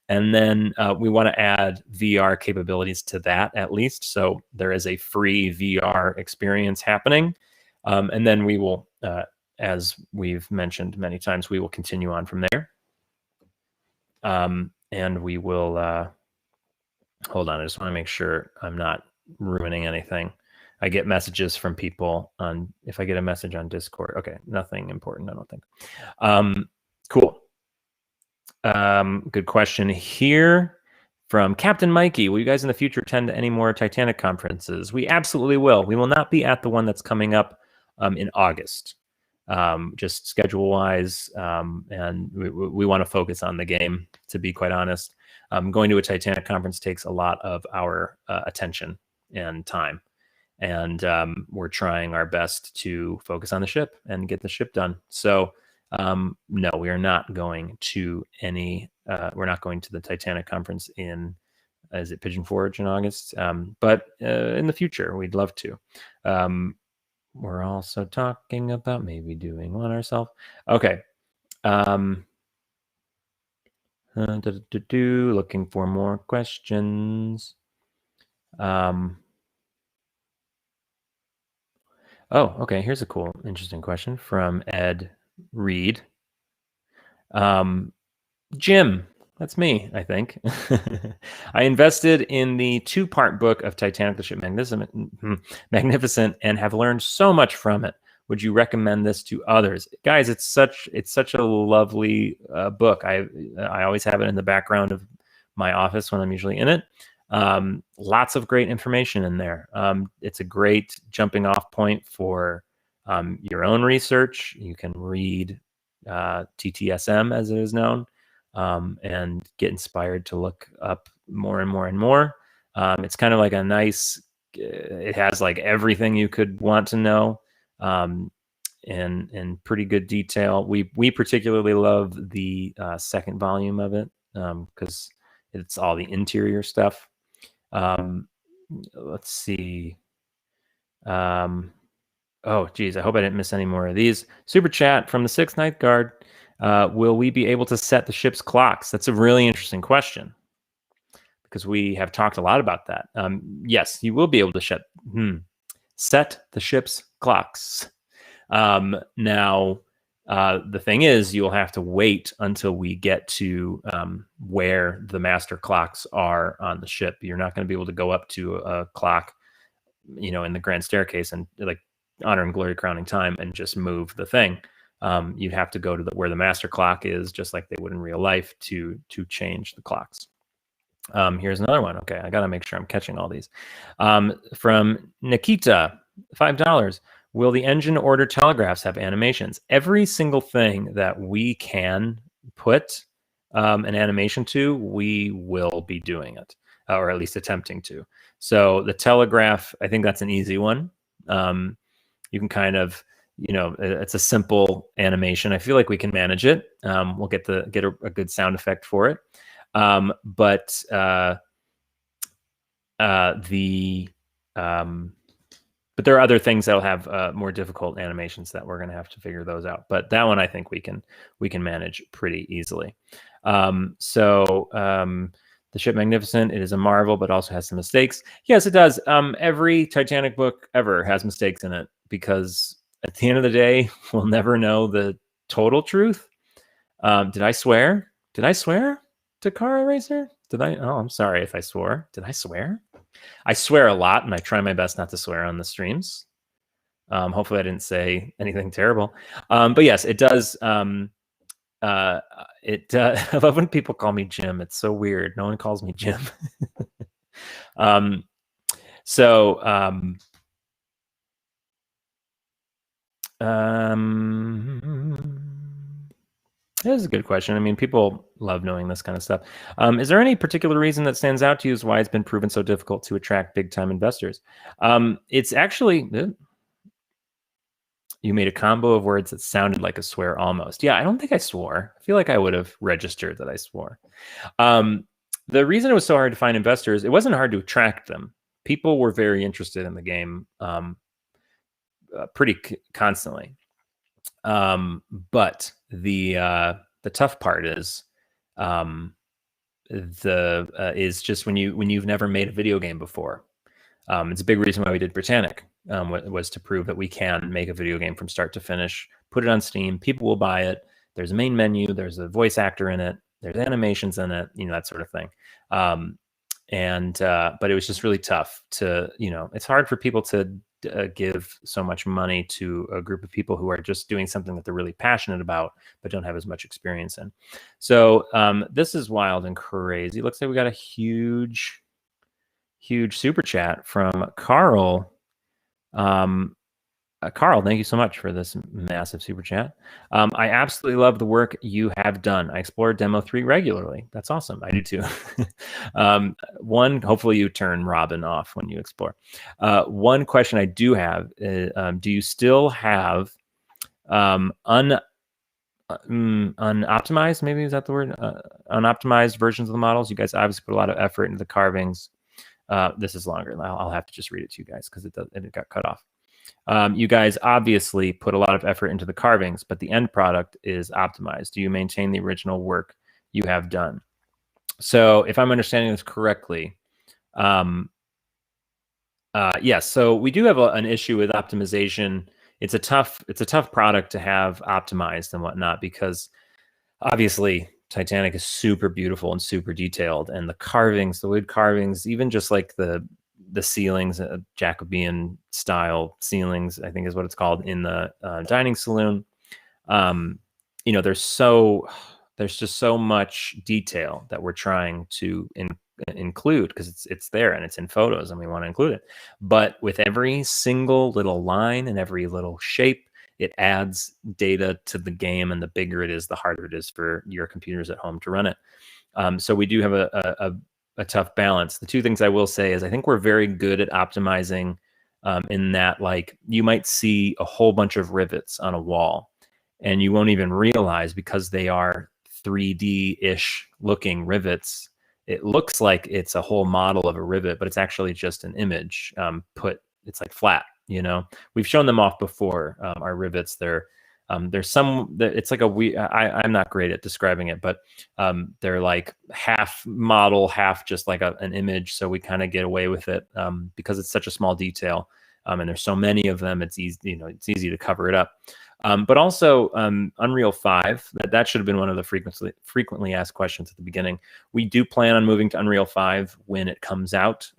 And then we want to add VR capabilities to that at least. So there is a free VR experience happening. And then we will, as we've mentioned many times, we will continue on from there. And we will, hold on, I just want to make sure I'm not ruining anything. I get messages from people on, if I get a message on Discord, okay, nothing important, I don't think. Cool. Good question here from Captain Mikey. Will you guys in the future attend any more Titanic conferences? We absolutely will. We will not be at the one that's coming up in August, just schedule wise. And we want to focus on the game, to be quite honest. Going to a Titanic conference takes a lot of our attention and time. And we're trying our best to focus on the ship and get the ship done. So no, we are not going to any. We're not going to the Titanic conference in, is it Pigeon Forge in August? But in the future, we'd love to. We're also talking about maybe doing one ourselves. Okay. Looking for more questions. Oh, okay. Here's a cool, interesting question from Ed Reed. Jim, that's me, I think. I invested in the 2-part book of Titanic, the Ship Magnificent, and have learned so much from it. Would you recommend this to others? Guys, it's such a lovely book. I always have it in the background of my office when I'm usually in it. Lots of great information in there. It's a great jumping off point for your own research. You can read TTSM, as it is known, and get inspired to look up more and more and more. It's kind of like a nice, it has like everything you could want to know, and pretty good detail. We particularly love the second volume of it because it's all the interior stuff. Let's see. Oh, geez, I hope I didn't miss any more of these. Super chat from the 6th Night Guard. Will we be able to set the ship's clocks? That's a really interesting question, because we have talked a lot about that. Yes, you will be able to set the ship's clocks. Now, the thing is, you'll have to wait until we get to where the master clocks are on the ship. You're not going to be able to go up to a clock, in the grand staircase and like honor and glory crowning time and just move the thing. You'd have to go to where the master clock is, just like they would in real life, to change the clocks. Here's another one. Okay, I got to make sure I'm catching all these. From Nikita, $5. Will the engine order telegraphs have animations? Every single thing that we can put an animation to, we will be doing it, or at least attempting to. So the telegraph, I think that's an easy one. You can kind of, it's a simple animation. I feel like we can manage it. We'll get a good sound effect for it. But there are other things that'll have more difficult animations that we're going to have to figure those out. But that one, I think we can manage pretty easily. The Ship Magnificent, it is a marvel, but also has some mistakes. Yes, it does. Every Titanic book ever has mistakes in it, because at the end of the day, we'll never know the total truth. Did I swear? Did I swear to Car Racer? Did I? Oh, I'm sorry if I swore. Did I swear? I swear a lot, and I try my best not to swear on the streams. Hopefully I didn't say anything terrible. But yes, it does. I love when people call me Jim. It's so weird. No one calls me Jim. This is a good question. I mean, people love knowing this kind of stuff. Is there any particular reason that stands out to you as why it's been proven so difficult to attract big-time investors? It's actually, you made a combo of words that sounded like a swear almost. Yeah, I don't think I swore. I feel like I would have registered that I swore. The reason it was so hard to find investors, it wasn't hard to attract them. People were very interested in the game pretty constantly. But the tough part is is just when you've never made a video game before. It's a big reason why we did Titanic, was to prove that we can make a video game from start to finish, put it on Steam, people will buy it. There's a main menu, there's a voice actor in it, there's animations in it, that sort of thing. But it was just really tough to, it's hard for people to give so much money to a group of people who are just doing something that they're really passionate about, but don't have as much experience in. So this is wild and crazy. Looks like we got a huge super chat from Carl. Carl, thank you so much for this massive super chat. I absolutely love the work you have done. I explore Demo 3 regularly. That's awesome. I do too. Hopefully you turn Robin off when you explore. One question I do have is, do you still have unoptimized, maybe is that the word? Unoptimized versions of the models? You guys obviously put a lot of effort into the carvings. This is longer. I'll have to just read it to you guys because it got cut off. You guys obviously put a lot of effort into the carvings, but the end product is optimized. Do you maintain the original work you have done? So if I'm understanding this correctly, yes. So we do have an issue with optimization. It's a tough product to have optimized and whatnot, because obviously Titanic is super beautiful and super detailed, and the carvings, the wood carvings, even just like the ceilings, Jacobean style ceilings, I think is what it's called, in the dining saloon. There's just so much detail that we're trying to include, because it's there and it's in photos and we want to include it. But with every single little line and every little shape, it adds data to the game, and the bigger it is, the harder it is for your computers at home to run it. So we do have a tough balance. The two things I will say is I think we're very good at optimizing in that, like, you might see a whole bunch of rivets on a wall and you won't even realize, because they are 3D-ish looking rivets, it looks like it's a whole model of a rivet, but it's actually just an image it's like flat. We've shown them off before, our rivets. There's some that it's like I'm not great at describing it, but they're like half model, half just like an image. So we kind of get away with it because it's such a small detail, and there's so many of them. It's easy, it's easy to cover it up. But also Unreal 5, that should have been one of the frequently asked questions at the beginning. We do plan on moving to Unreal 5 when it comes out.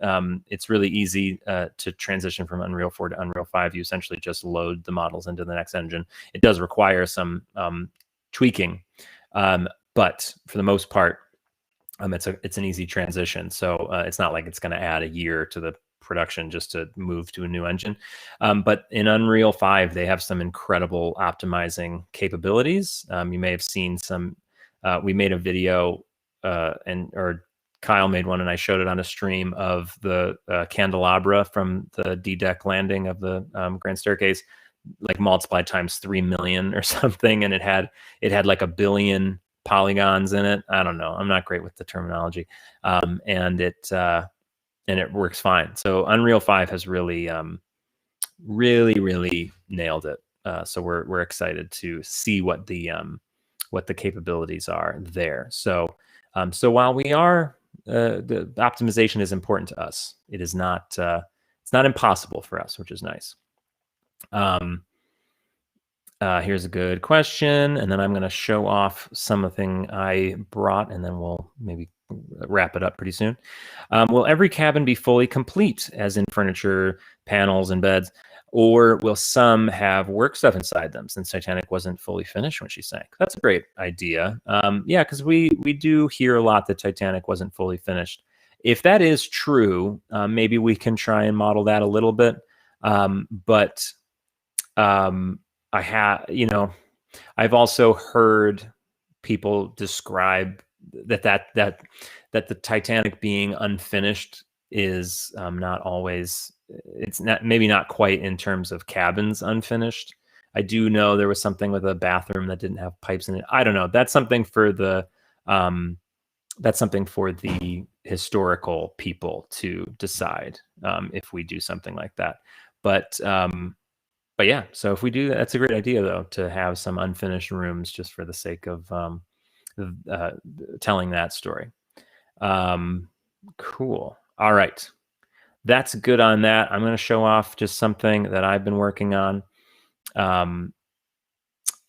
It's really easy to transition from Unreal 4 to Unreal 5. You essentially just load the models into the next engine. It does require some tweaking, but for the most part, it's an easy transition. So it's not like it's going to add a year to the production just to move to a new engine. But in Unreal 5, they have some incredible optimizing capabilities. You may have seen some, we made a video or Kyle made one and I showed it on a stream of the candelabra from the D-deck landing of the Grand Staircase, like multiplied times 3 million or something. And it had like 1 billion polygons in it. I don't know. I'm not great with the terminology. And it works fine. So Unreal 5 has really, really nailed it. So we're excited to see what the capabilities are there. So while we are, the optimization is important to us, it is not, it's not impossible for us, which is nice. Here's a good question, and then I'm going to show off something I brought, and then we'll maybe wrap it up pretty soon. Will every cabin be fully complete, as in furniture, panels, and beds, or will some have work stuff inside them, since Titanic wasn't fully finished when she sank? That's a great idea. Yeah, because we do hear a lot that Titanic wasn't fully finished. If that is true, maybe we can try and model that a little bit. But I've also heard people describe that the Titanic being unfinished is not always, it's not, maybe not quite in terms of cabins unfinished. I do know there was something with a bathroom that didn't have pipes in it. I don't know. That's something for the historical people to decide if we do something like that. But yeah, so if we do that, that's a great idea though, to have some unfinished rooms just for the sake of telling that story. Cool. All right. That's good on that. I'm going to show off just something that I've been working on.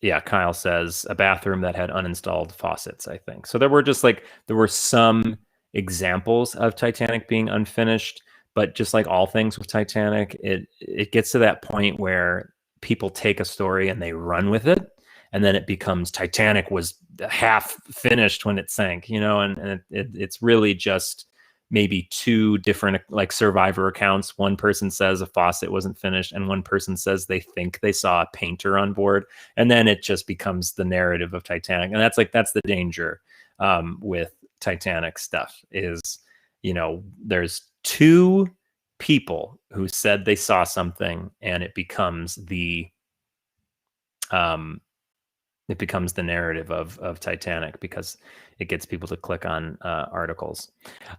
Yeah, Kyle says a bathroom that had uninstalled faucets, I think. So there were some examples of Titanic being unfinished, but just like all things with Titanic, it gets to that point where people take a story and they run with it, and then it becomes Titanic was half finished when it sank, and it's really just maybe two different like survivor accounts. One person says a faucet wasn't finished, and one person says they think they saw a painter on board, and then it just becomes the narrative of Titanic. And that's the danger with Titanic stuff is, there's two people who said they saw something, and it becomes the narrative of Titanic because it gets people to click on articles.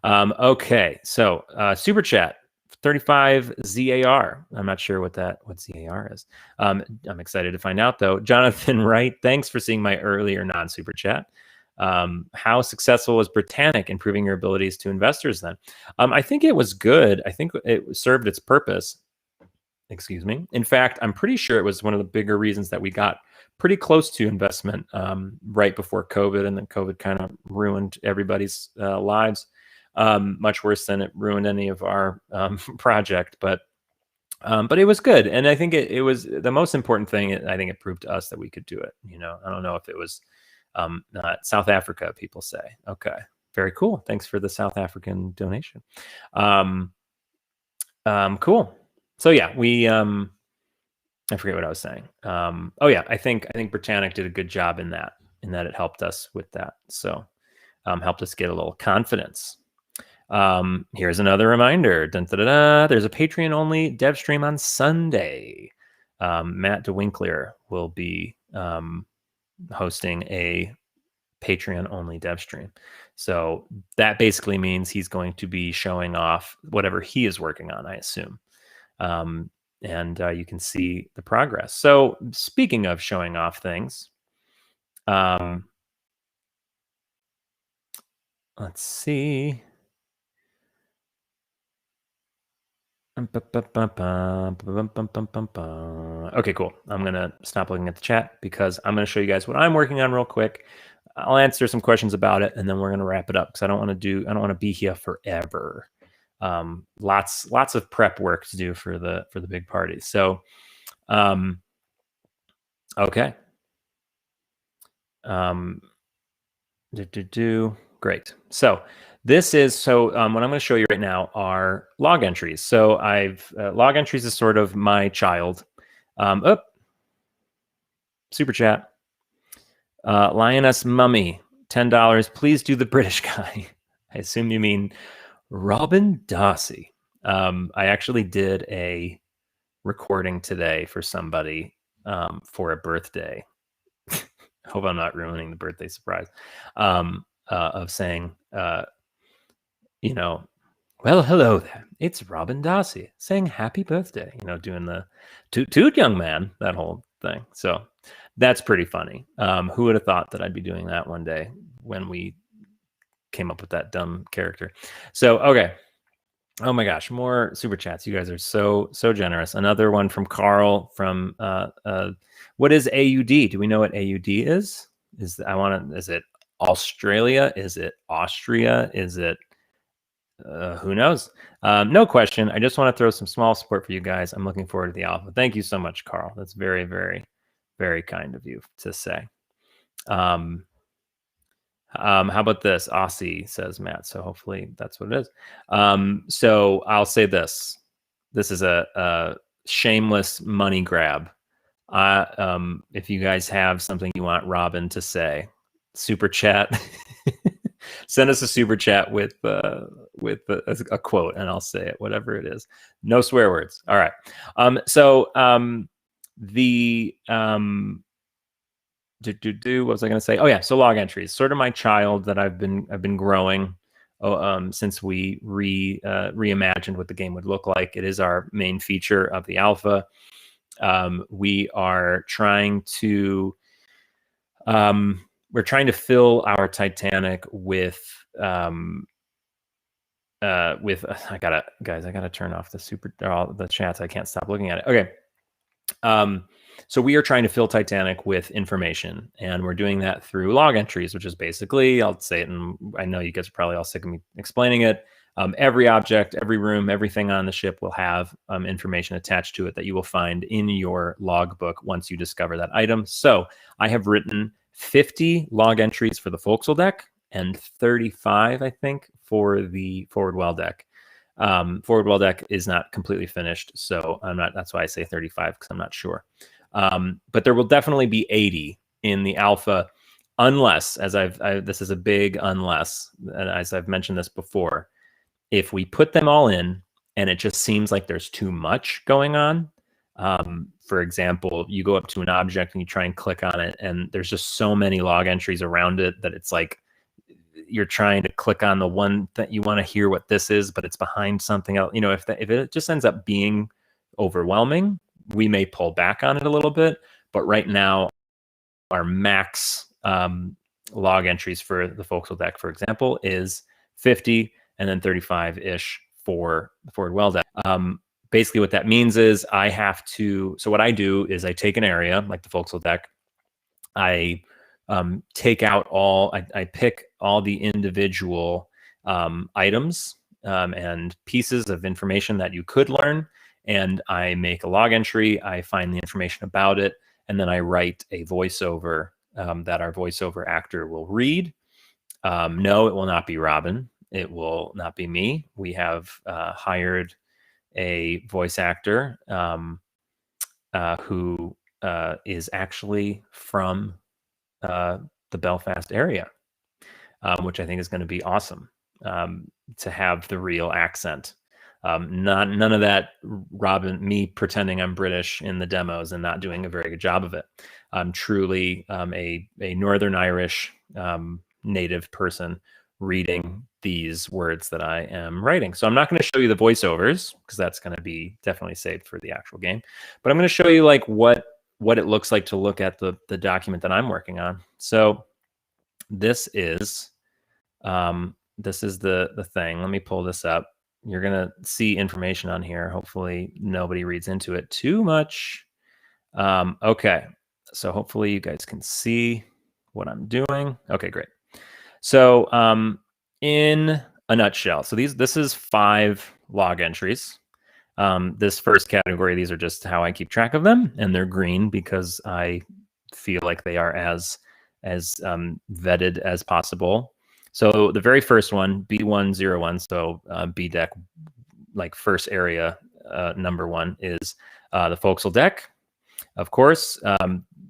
Okay, so super chat 35 ZAR. I'm not sure what ZAR is. I'm excited to find out though. Jonathan Wright, thanks for seeing my earlier non-super chat. How successful was Britannic improving your abilities to investors then? I think it was good. I think it served its purpose. Excuse me. In fact, I'm pretty sure it was one of the bigger reasons that we got pretty close to investment right before COVID, and then COVID kind of ruined everybody's lives, much worse than it ruined any of our project. But it was good, and I think it was the most important thing. I think it proved to us that we could do it. I don't know if it was South Africa. People say, okay, very cool. Thanks for the South African donation. Cool. So yeah, we. I forget what I was saying. Oh yeah, I think Britannic did a good job in that it helped us with that. So helped us get a little confidence. Here's another reminder. Dun, da, da, da. There's a Patreon only Devstream on Sunday. Matt DeWinkler will be hosting a Patreon only Devstream. So that basically means he's going to be showing off whatever he is working on, I assume. And you can see the progress. So speaking of showing off things, let's see. Okay, cool. I'm going to stop looking at the chat because I'm going to show you guys what I'm working on real quick. I'll answer some questions about it, and then we're going to wrap it up because I don't want to be here forever. Lots of prep work to do for the big party. So, okay. Great. So this is, what I'm going to show you right now are log entries. So log entries is sort of my child. Super chat. Lioness Mummy, $10. Please do the British guy. I assume you mean Robin Darcy. I actually did a recording today for somebody for a birthday. Hope I'm not ruining the birthday surprise. Of saying, well, hello there. It's Robin Darcy saying happy birthday. Doing the toot young man, that whole thing. So that's pretty funny. Who would have thought that I'd be doing that one day when we came up with that dumb character? So, okay. Oh my gosh, more super chats. You guys are so generous. Another one from Carl from what is AUD? Do we know what AUD is? Is it Australia? Is it Austria? Is it who knows? No question. I just want to throw some small support for you guys. I'm looking forward to the alpha. Thank you so much, Carl. That's very, very, very kind of you to say. How about this? Aussie, says Matt. So hopefully that's what it is. So I'll say this. This is a shameless money grab. If you guys have something you want Robin to say, super chat. Send us a super chat with a quote, and I'll say it, whatever it is. No swear words. All right. What was I going to say? Oh yeah, so log entries, sort of my child that I've been growing since we reimagined what the game would look like. It is our main feature of the alpha. We are trying to fill our Titanic with I gotta turn off the chats. I can't stop looking at it. Okay. So we are trying to fill Titanic with information, and we're doing that through log entries, which is basically, I'll say it, and I know you guys are probably all sick of me explaining it. Every object, every room, everything on the ship will have information attached to it that you will find in your logbook once you discover that item. So I have written 50 log entries for the forecastle deck and 35, I think, for the forward well deck. Forward well deck is not completely finished, so that's why I say 35, because I'm not sure. But there will definitely be 80 in the alpha, unless, this is a big unless, and as I've mentioned this before, if we put them all in and it just seems like there's too much going on. For example, you go up to an object and you try and click on it, and there's just so many log entries around it that it's like you're trying to click on the one that you want to hear what this is, but it's behind something else. You know, if it just ends up being overwhelming, we may pull back on it a little bit. But right now, our max log entries for the forecastle deck, for example, is 50, and then 35-ish for the forward well deck. Basically, what that means is so what I do is I take an area like the forecastle deck, I take out I pick all the individual items and pieces of information that you could learn, and I make a log entry. I find the information about it, and then I write a voiceover that our voiceover actor will read. No, it will not be Robin. It will not be me. We have hired a voice actor who is actually from the Belfast area, which I think is going to be awesome to have the real accent. None of that me pretending I'm British in the demos and not doing a very good job of it. I'm truly a Northern Irish native person reading these words that I am writing. So I'm not going to show you the voiceovers because that's going to be definitely saved for the actual game. But I'm going to show you like what it looks like to look at the document that I'm working on. So this is the thing. Let me pull this up. You're gonna see information on here. Hopefully nobody reads into it too much. Okay, so hopefully you guys can see what I'm doing. Okay, great. So in a nutshell, so this is 5 log entries. This first category, these are just how I keep track of them, and they're green because I feel like they are as vetted as possible. So the very first one, B101, so B deck, like first area, number 1 is the forecastle deck. Of course,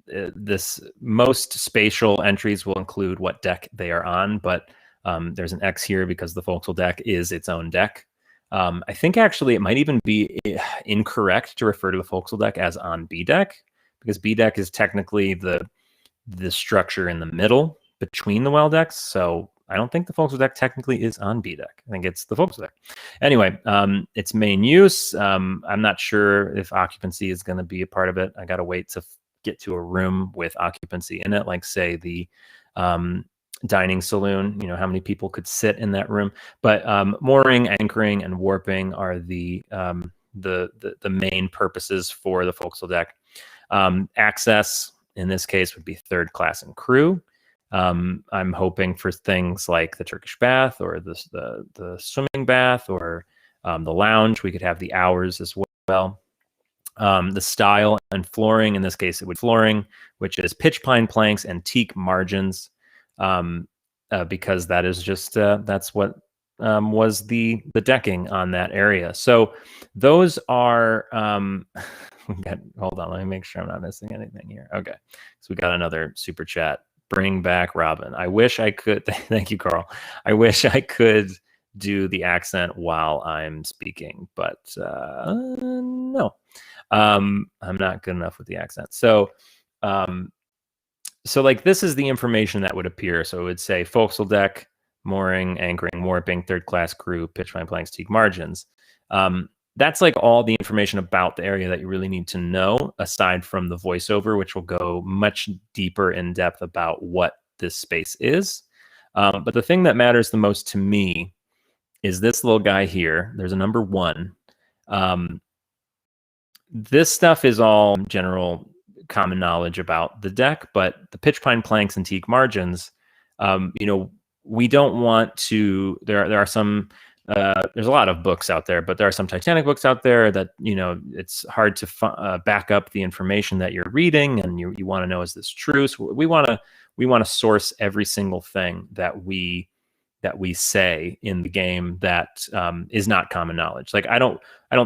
this most spatial entries will include what deck they are on, but there's an X here because the forecastle deck is its own deck. I think actually it might even be incorrect to refer to the forecastle deck as on B deck, because B deck is technically the structure in the middle between the well decks. So I don't think the forecastle deck technically is on B deck. I think it's the forecastle deck. Anyway, its main use, I'm not sure if occupancy is going to be a part of it. I got to wait to get to a room with occupancy in it, like say the dining saloon, you know, how many people could sit in that room. But mooring, anchoring, and warping are the main purposes for the forecastle deck. Access in this case would be third class and crew. I'm hoping for things like the Turkish bath or the swimming bath or the lounge. We could have the hours as well. The style and flooring, in this case, it would flooring, which is pitch pine planks and teak margins, because that is just that's what was the decking on that area. So those are hold on, let me make sure I'm not missing anything here. Okay, so we got another super chat. Bring back Robin. I wish I could. Thank you, Carl. I wish I could do the accent while I'm speaking, but no, I'm not good enough with the accent. So, so like this is the information that would appear. So it would say forecastle deck, mooring, anchoring, warping, third class crew, pitch pine planks, teak margins. That's like all the information about the area that you really need to know, aside from the voiceover, which will go much deeper in depth about what this space is. But the thing that matters the most to me is this little guy here. There's a number 1. This stuff is all general common knowledge about the deck, but the pitch pine planks and teak margins, we don't want to, there are some, there's a lot of books out there, but there are some Titanic books out there that, it's hard to back up the information that you're reading, and you want to know, is this true? So we want to source every single thing that we say in the game that is not common knowledge. Like I don't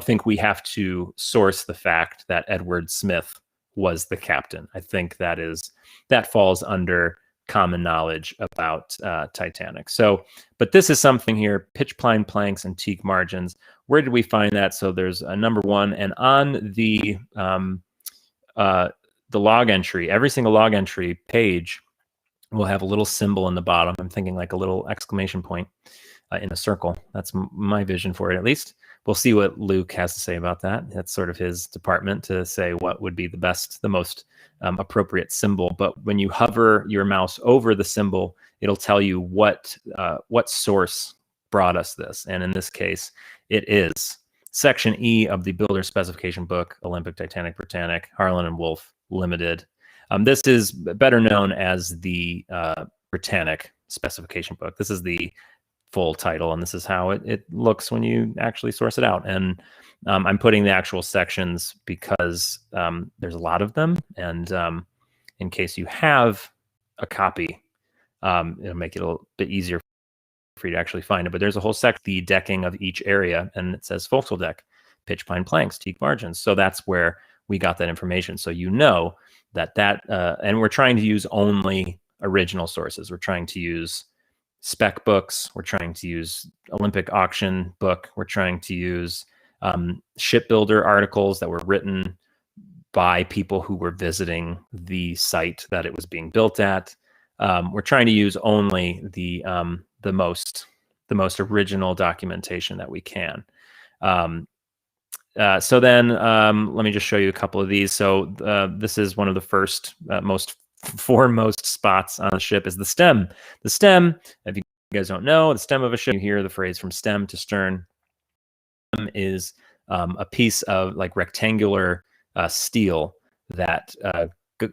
think we have to source the fact that Edward Smith was the captain. I think that falls under common knowledge about Titanic. So, but this is something here: pitch pine planks and teak margins. Where did we find that? So there's a number 1, and on the log entry, every single log entry page will have a little symbol in the bottom. I'm thinking like a little exclamation point in a circle. That's my vision for it, at least. We'll see what Luke has to say about that. That's sort of his department to say what would be the most appropriate symbol. But when you hover your mouse over the symbol, it'll tell you what source brought us this. And in this case, it is Section E of the Builder Specification Book, Olympic, Titanic, Britannic, Harlan and Wolff Limited. This is better known as the Britannic Specification Book. This is the full title, and this is how it looks when you actually source it out. And I'm putting the actual sections because there's a lot of them, and in case you have a copy, it'll make it a little bit easier for you to actually find it. But there's a whole section, the decking of each area, and it says forecastle deck, pitch pine planks, teak margins. So that's where we got that information. So that and we're trying to use only original sources. We're trying to use spec books. We're trying to use Olympic auction book. We're trying to use shipbuilder articles that were written by people who were visiting the site that it was being built at. We're trying to use only the most original documentation that we can. So then let me just show you a couple of these. So this is one of the first foremost spots on the ship is the stem. The stem, if you guys don't know, the stem of a ship, you hear the phrase from stem to stern, is a piece of like rectangular steel that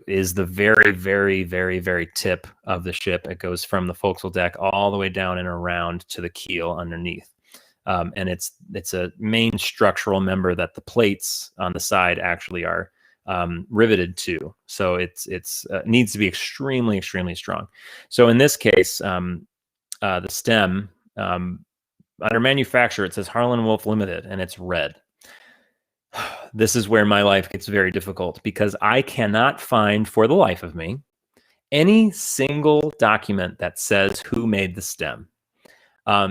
is the very, very, very, very tip of the ship. It goes from the forecastle deck all the way down and around to the keel underneath. And it's a main structural member that the plates on the side actually are riveted to. So it needs to be extremely, extremely strong. So in this case, the stem, under manufacturer, it says Harlan Wolff Limited, and it's red. This is where my life gets very difficult because I cannot find, for the life of me, any single document that says who made the stem.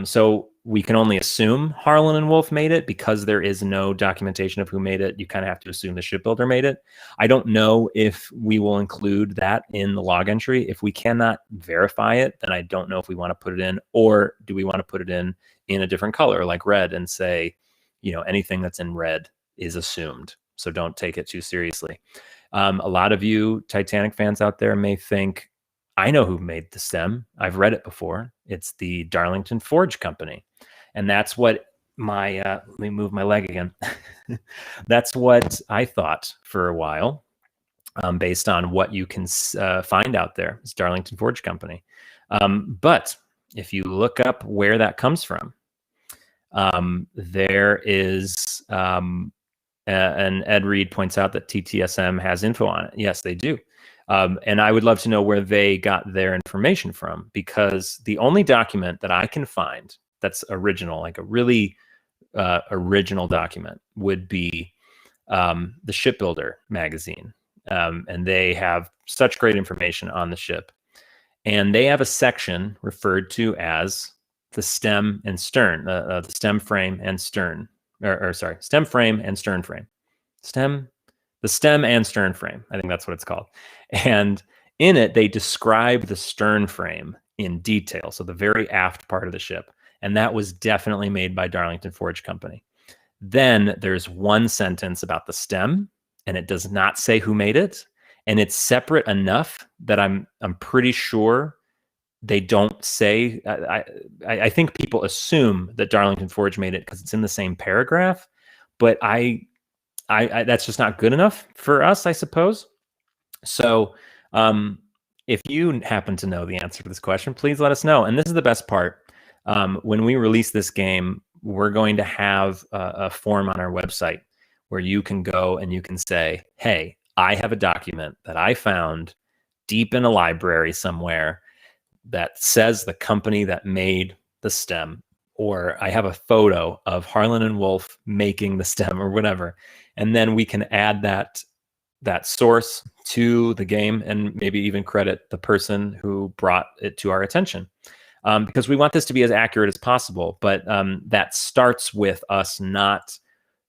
So we can only assume Harlan and Wolff made it because there is no documentation of who made it. You kind of have to assume the shipbuilder made it. I don't know if we will include that in the log entry. If we cannot verify it, then I don't know if we want to put it in, or do we want to put it in a different color like red and say, anything that's in red is assumed. So don't take it too seriously. A lot of you Titanic fans out there may think, I know who made the stem. I've read it before. It's the Darlington Forge Company. And that's what let me move my leg again. That's what I thought for a while, based on what you can find out there. It's Darlington Forge Company. But if you look up where that comes from, there is, and Ed Reed points out that TTSM has info on it. Yes, they do. And I would love to know where they got their information from, because the only document that I can find that's original, like a really original document, would be the Shipbuilder magazine. And they have such great information on the ship. And they have a section referred to as the stem and stern, the stem frame and stern, or sorry, stem frame and stern frame. The stem and stern frame. I think that's what it's called. And in it, they describe the stern frame in detail. So the very aft part of the ship. And that was definitely made by Darlington Forge Company. Then there's one sentence about the stem, and it does not say who made it. And it's separate enough that I'm pretty sure they don't say. I think people assume that Darlington Forge made it because it's in the same paragraph, but I that's just not good enough for us, I suppose. So if you happen to know the answer to this question, please let us know. And this is the best part. When we release this game, we're going to have a form on our website where you can go and you can say, hey, I have a document that I found deep in a library somewhere that says the company that made the stem, or I have a photo of Harlan and Wolff making the stem or whatever. And then we can add that source to the game and maybe even credit the person who brought it to our attention. Because we want this to be as accurate as possible, but that starts with us not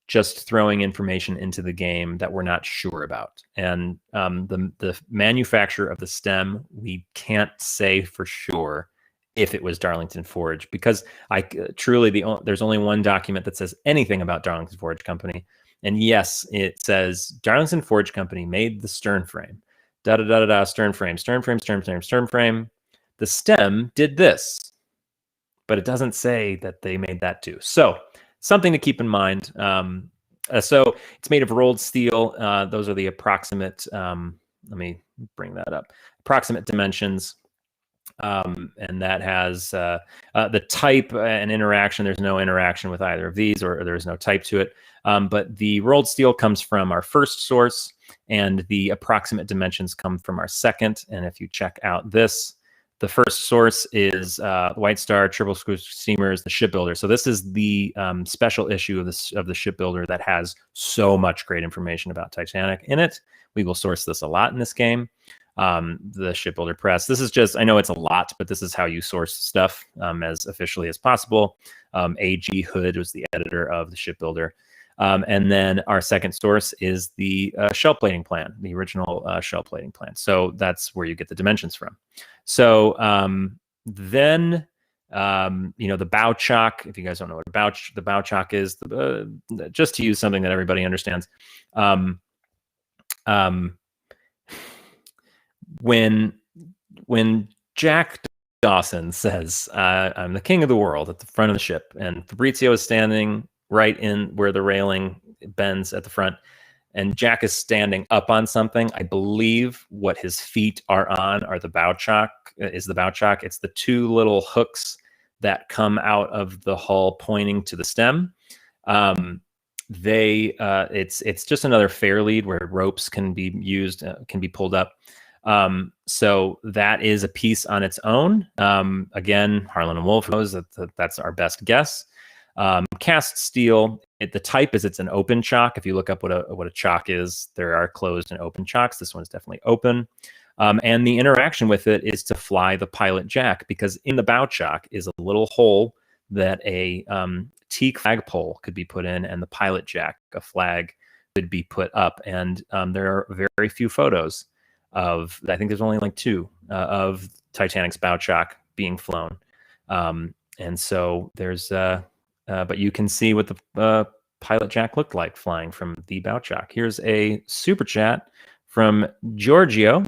just throwing information into the game that we're not sure about. And the manufacturer of the stem, we can't say for sure if it was Darlington Forge, because there's only one document that says anything about Darlington Forge Company. And yes, it says Darlington Forge Company made the stern frame. Stern frame, stern frame, stern frame, stern frame. The stem did this, but it doesn't say that they made that too. So something to keep in mind. So it's made of rolled steel. Those are the approximate, let me bring that up, approximate dimensions. And that has the type and interaction. There's no interaction with either of these, or there's no type to it. But the rolled steel comes from our first source, and the approximate dimensions come from our second. And if you check out this, the first source is White Star Triple Screw Steamers, the Shipbuilder. So this is the special issue of the Shipbuilder that has so much great information about Titanic in it. We will source this a lot in this game. The Shipbuilder Press. This is just, I know it's a lot, but this is how you source stuff as officially as possible. A.G. Hood was the editor of the Shipbuilder. And then our second source is the shell plating plan, the original shell plating plan. So that's where you get the dimensions from. So then, the bow chock, if you guys don't know what the bow chock is, just to use something that everybody understands. When Jack Dawson says, I'm the king of the world at the front of the ship, and Fabrizio is standing right in where the railing bends at the front, and Jack is standing up on something, I believe what his feet are on are the bow chock, is the bow chock. It's the two little hooks that come out of the hull pointing to the stem. It's just another fair lead where ropes can be used, can be pulled up. So that is a piece on its own. Again, Harlan and Wolff knows that's our best guess. Cast steel, the type is it's an open chock. If you look up what a chock is, there are closed and open chocks. This one's definitely open. And the interaction with it is to fly the pilot jack, because in the bow chock is a little hole that a teak flagpole could be put in, and the pilot jack, a flag, could be put up. And there are very few photos of, I think there's only like 2 of Titanic's bow chock being flown. And so there's, but you can see what the pilot jack looked like flying from the bow chock. Here's a super chat from Giorgio,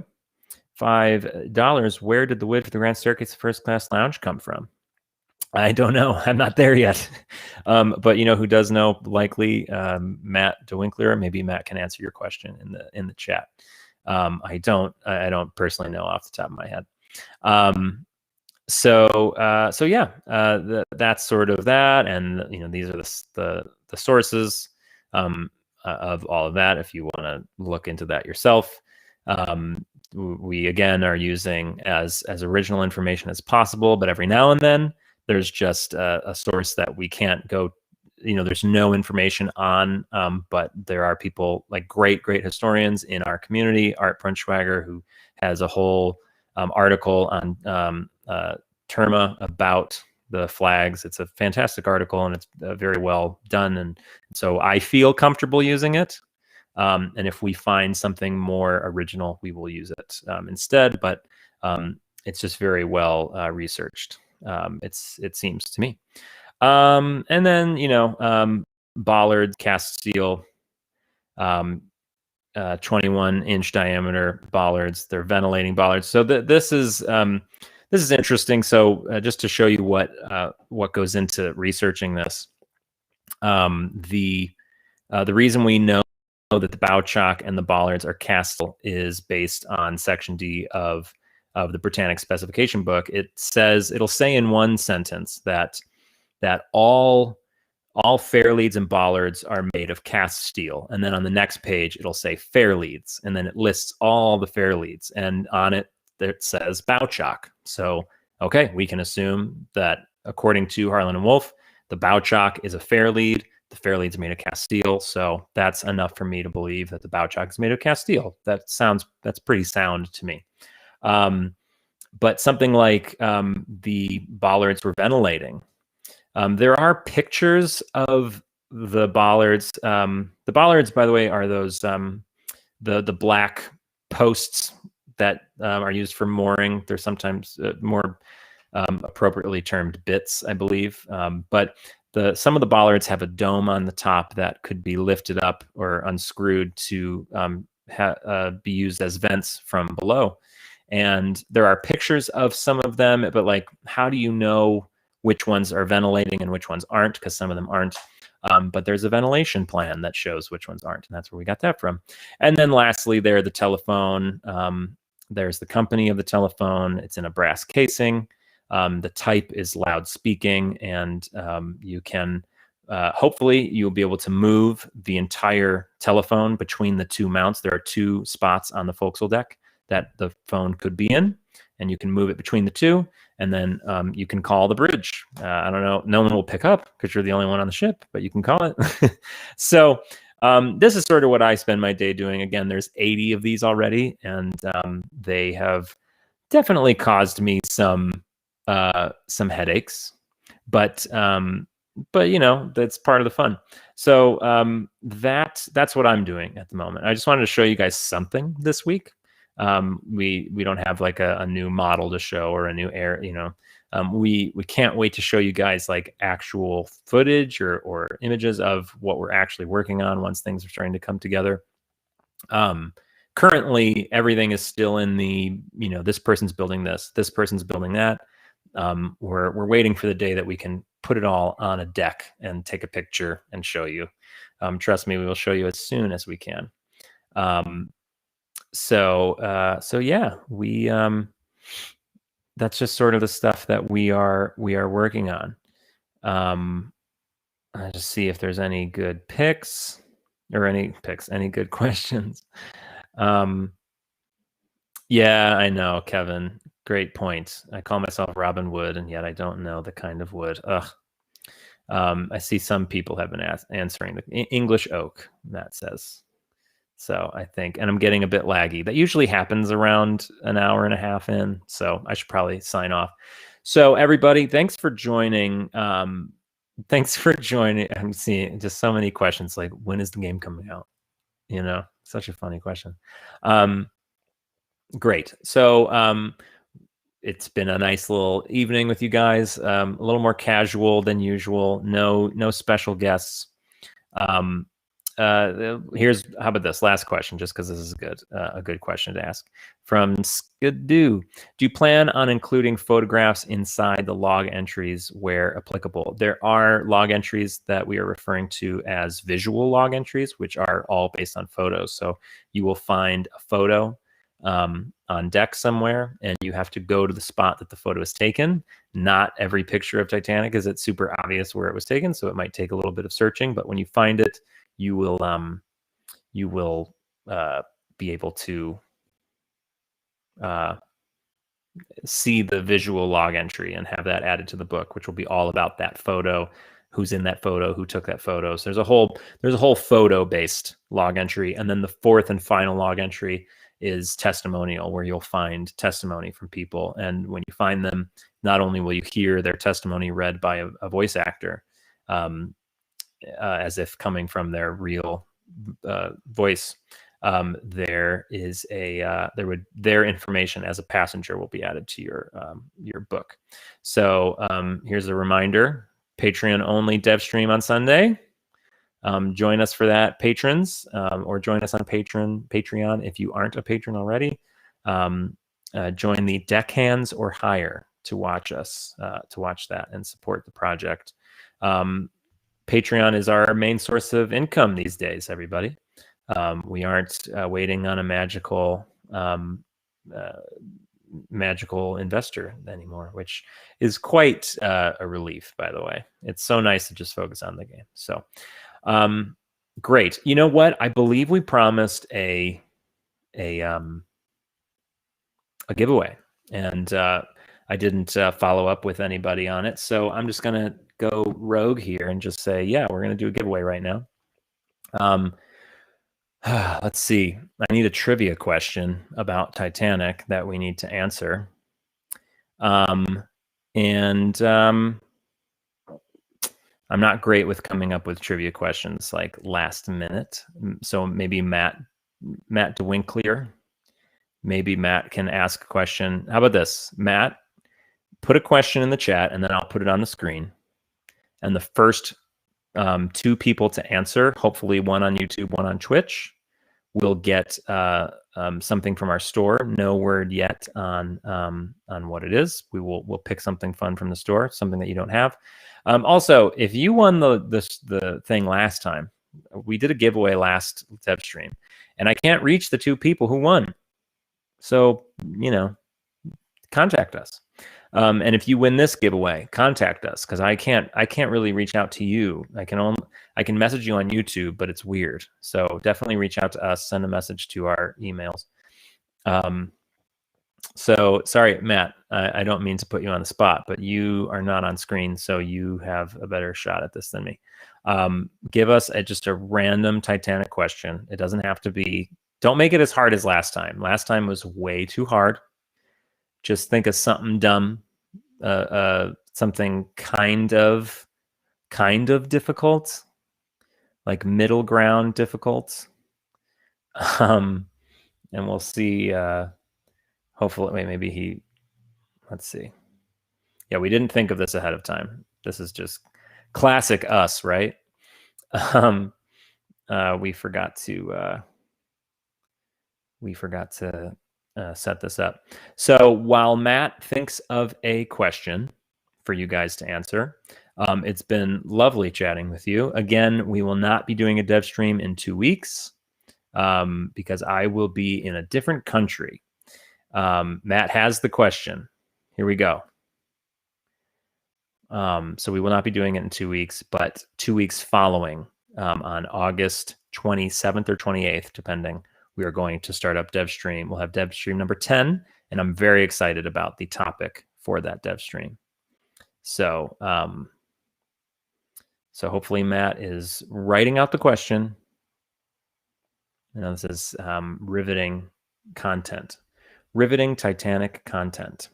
$5. Where did the wood for the Grand Staircase First Class Lounge come from? I don't know. I'm not there yet. But who does know? Likely Matt DeWinkler. Maybe Matt can answer your question in the chat. I don't personally know off the top of my head. So yeah, that's sort of that. And, these are the sources of all of that, if you want to look into that yourself. We, again, are using as original information as possible, but every now and then there's just a source that we can't go, there's no information on, but there are people like great historians in our community, Art Brunschwager, who has a whole article on Terma about the flags. It's a fantastic article, and it's very well done. And so I feel comfortable using it. And if we find something more original, we will use it instead. But it's just very well researched. It seems to me. And then bollard cast steel, 21-inch diameter bollards. They're ventilating bollards. So this is interesting. So just to show you what goes into researching this, the reason we know that the bow chock and the bollards are cast steel is based on Section D of the Britannic specification book. It'll say in one sentence that all fairleads and bollards are made of cast steel, and then on the next page it'll say fairleads, and then it lists all the fairleads, and on it says bow chock. So okay, we can assume that according to Harlan and Wolff, the bow chock is a fairlead. The fairlead's made of cast steel, so that's enough for me to believe that the bow chock is made of cast steel. That's pretty sound to me. But something like the bollards were ventilating. There are pictures of the bollards. The bollards, by the way, are those the black posts that are used for mooring. They're sometimes more appropriately termed bitts, I believe. But some of the bollards have a dome on the top that could be lifted up or unscrewed to be used as vents from below. And there are pictures of some of them, but like, how do you know which ones are ventilating and which ones aren't? Because some of them aren't. But there's a ventilation plan that shows which ones aren't, and that's where we got that from. And then lastly, the telephone. There's the company of the telephone. It's in a brass casing. The type is loud speaking, and you can hopefully you'll be able to move the entire telephone between the two mounts. There are two spots on the forecastle deck that the phone could be in, and you can move it between the two, and then you can call the bridge. I don't know, no one will pick up because you're the only one on the ship, but you can call it. So this is sort of what I spend my day doing. Again, there's 80 of these already, and they have definitely caused me some headaches, but that's part of the fun. So that's what I'm doing at the moment. I just wanted to show you guys something this week. We don't have like a new model to show or a new air, we can't wait to show you guys like actual footage or images of what we're actually working on once things are starting to come together. Currently everything is still in the, this person's building this person's building that. We're waiting for the day that we can put it all on a deck and take a picture and show you. Trust me, we will show you as soon as we can. So yeah, that's just sort of the stuff that we are working on. I just see if there's any good picks or any good questions. Yeah, I know, Kevin. Great point. I call myself Robin Wood, and yet I don't know the kind of wood. Ugh. I see some people have been answering the English oak, that says. So I think, and I'm getting a bit laggy. That usually happens around an hour and a half in, so I should probably sign off. So everybody, thanks for joining. Thanks for joining. I'm seeing just so many questions like, when is the game coming out? Such a funny question. Great. So it's been a nice little evening with you guys. A little more casual than usual. No special guests. How about this last question, just because this is a good question to ask from Skidoo. Do you plan on including photographs inside the log entries where applicable? There are log entries that we are referring to as visual log entries, which are all based on photos. So you will find a photo on deck somewhere, and you have to go to the spot that the photo is taken. Not every picture of Titanic is it super obvious where it was taken, so it might take a little bit of searching, but when you find it, you will be able to see the visual log entry and have that added to the book, which will be all about that photo, who's in that photo, who took that photo. So there's a whole photo based log entry, and then the fourth and final log entry is testimonial, where you'll find testimony from people. And when you find them, not only will you hear their testimony read by a voice actor, as if coming from their real voice, there is their information as a passenger will be added to your book. So here's a reminder: Patreon only Devstream on Sunday. Join us for that, patrons, or join us on Patreon if you aren't a patron already. Join the deckhands or higher to watch us, to watch that and support the project. Patreon is our main source of income these days, everybody. We aren't waiting on a magical investor anymore, which is quite a relief, by the way. It's so nice to just focus on the game. So great. You know what? I believe we promised a giveaway, and I didn't follow up with anybody on it. So I'm just going to go rogue here and just say, yeah, we're going to do a giveaway right now. Let's see. I need a trivia question about Titanic that we need to answer. I'm not great with coming up with trivia questions like last minute. So maybe Matt DeWinkler. Maybe Matt can ask a question. How about this? Matt, put a question in the chat, and then I'll put it on the screen. And the first two people to answer, hopefully one on YouTube, one on Twitch, will get something from our store. No word yet on what it is. We'll pick something fun from the store, something that you don't have. Also, if you won the thing last time, we did a giveaway last Devstream, and I can't reach the two people who won. So, contact us. And if you win this giveaway, contact us, because I can't really reach out to you. I can message you on YouTube, but it's weird. So definitely reach out to us, send a message to our emails. So sorry, Matt, I don't mean to put you on the spot, but you are not on screen, so you have a better shot at this than me. Give us just a random Titanic question. It doesn't have to be, don't make it as hard as last time. Last time was way too hard. Just think of something dumb, something kind of difficult, like middle ground difficult. And we'll see. Hopefully, wait, maybe let's see. Yeah, we didn't think of this ahead of time. This is just classic us, right? We forgot to set this up. So while Matt thinks of a question for you guys to answer, it's been lovely chatting with you. Again, we will not be doing a Devstream in 2 weeks because I will be in a different country. Matt has the question. Here we go. So we will not be doing it in 2 weeks, but 2 weeks following, on August 27th or 28th, depending, we are going to start up Devstream. We'll have Devstream number 10, and I'm very excited about the topic for that Devstream. So, so hopefully Matt is writing out the question. This is riveting content. Riveting Titanic content.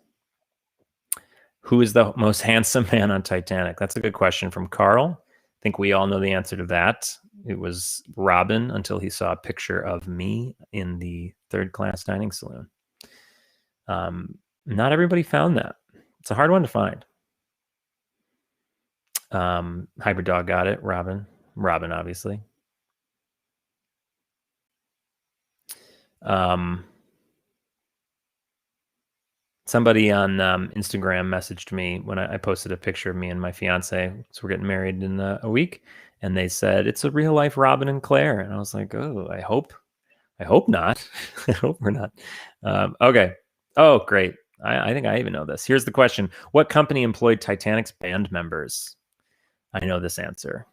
Who is the most handsome man on Titanic? That's a good question from Carl. I think we all know the answer to that. It was Robin, until he saw a picture of me in the third-class dining saloon. Not everybody found that. It's a hard one to find. Hybrid Dog got it. Robin, obviously. Somebody on Instagram messaged me when I posted a picture of me and my fiance. So we're getting married in a week, and they said it's a real life Robin and Claire, and I was like, oh, I hope not. I hope we're not. Okay. Oh, great. I think I even know this. Here's the question: what company employed Titanic's band members? I know this answer,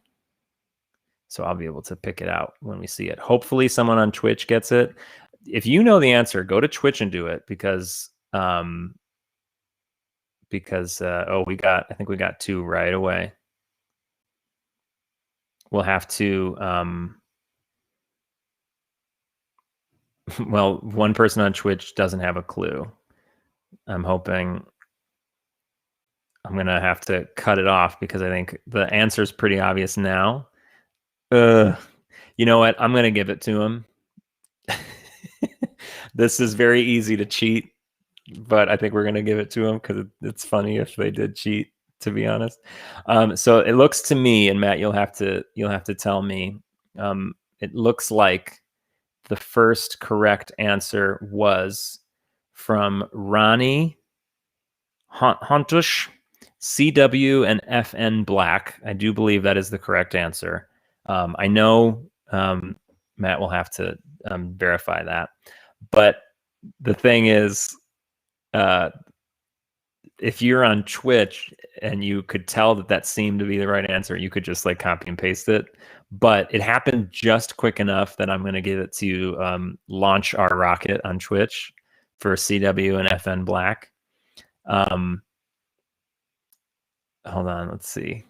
so I'll be able to pick it out when we see it. Hopefully, someone on Twitch gets it. If you know the answer, go to Twitch and do it, because I think we got 2 right away. We'll have to Well, one person on Twitch doesn't have a clue. I'm hoping I'm going to have to cut it off because I think the answer is pretty obvious now. You know what? I'm going to give it to him. This is very easy to cheat, but I think we're going to give it to him because it's funny if they did cheat, to be honest. So it looks to me, and Matt, you'll have to tell me. It looks like the first correct answer was from Ronnie Hontush, CW, and FN Black. I do believe that is the correct answer. I know Matt will have to verify that. But the thing is, if you're on Twitch and you could tell that seemed to be the right answer, you could just like copy and paste it. But it happened just quick enough that I'm going to give it to Launch Our Rocket on Twitch for CW and FN Black. Hold on, let's see.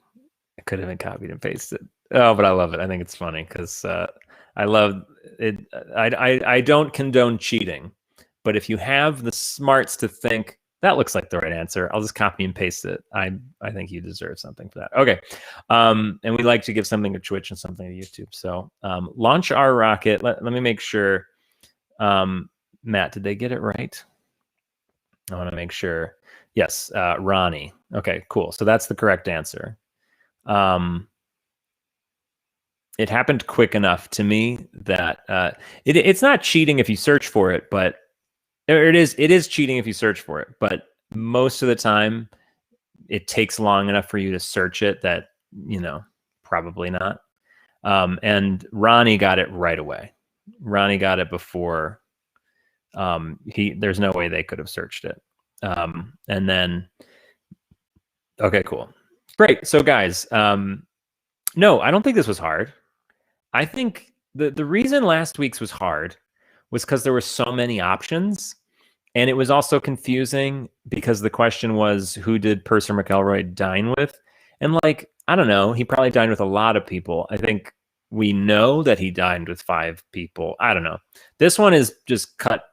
I could have been copied and pasted. Oh, but I love it. I think it's funny because I love it. I don't condone cheating, but if you have the smarts to think that looks like the right answer, I'll just copy and paste it. I think you deserve something for that. Okay, and we like to give something to Twitch and something to YouTube. So Launch Our Rocket. Let me make sure. Matt, did they get it right? I want to make sure. Yes, Ronnie. Okay, cool. So that's the correct answer. It happened quick enough to me that it's not cheating if you search for it, but it is cheating if you search for it. But most of the time, it takes long enough for you to search it that, probably not. And Ronnie got it right away. Ronnie got it before there's no way they could have searched it. And then, okay, cool. Great. So guys, no, I don't think this was hard. I think the reason last week's was hard was because there were so many options, and it was also confusing because the question was, who did Purser McElroy dine with? And like, I don't know, he probably dined with a lot of people. I think we know that he dined with 5 people. I don't know. This one is just cut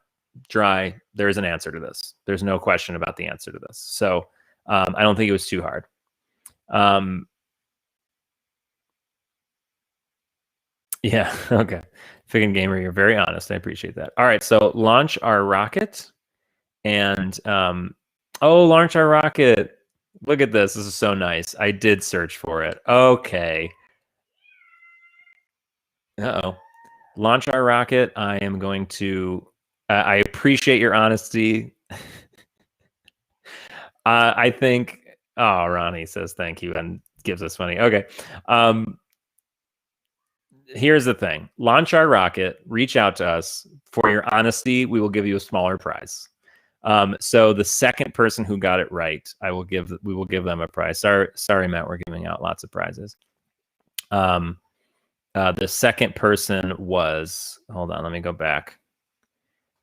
dry. There's an answer to this. There's no question about the answer to this. So I don't think it was too hard. Yeah. Okay. Fig Gamer, you're very honest. I appreciate that. All right. So Launch Our Rocket, and Launch Our Rocket. Look at this. This is so nice. I did search for it. Okay. Uh-oh. Launch Our Rocket. I am going to. I appreciate your honesty. I think. Oh, Ronnie says thank you and gives us money. Okay. Here's the thing. Launch Our Rocket. Reach out to us. For your honesty, we will give you a smaller prize. So the second person who got it right, we will give them a prize. Sorry, Matt, we're giving out lots of prizes. The second person was, hold on, let me go back.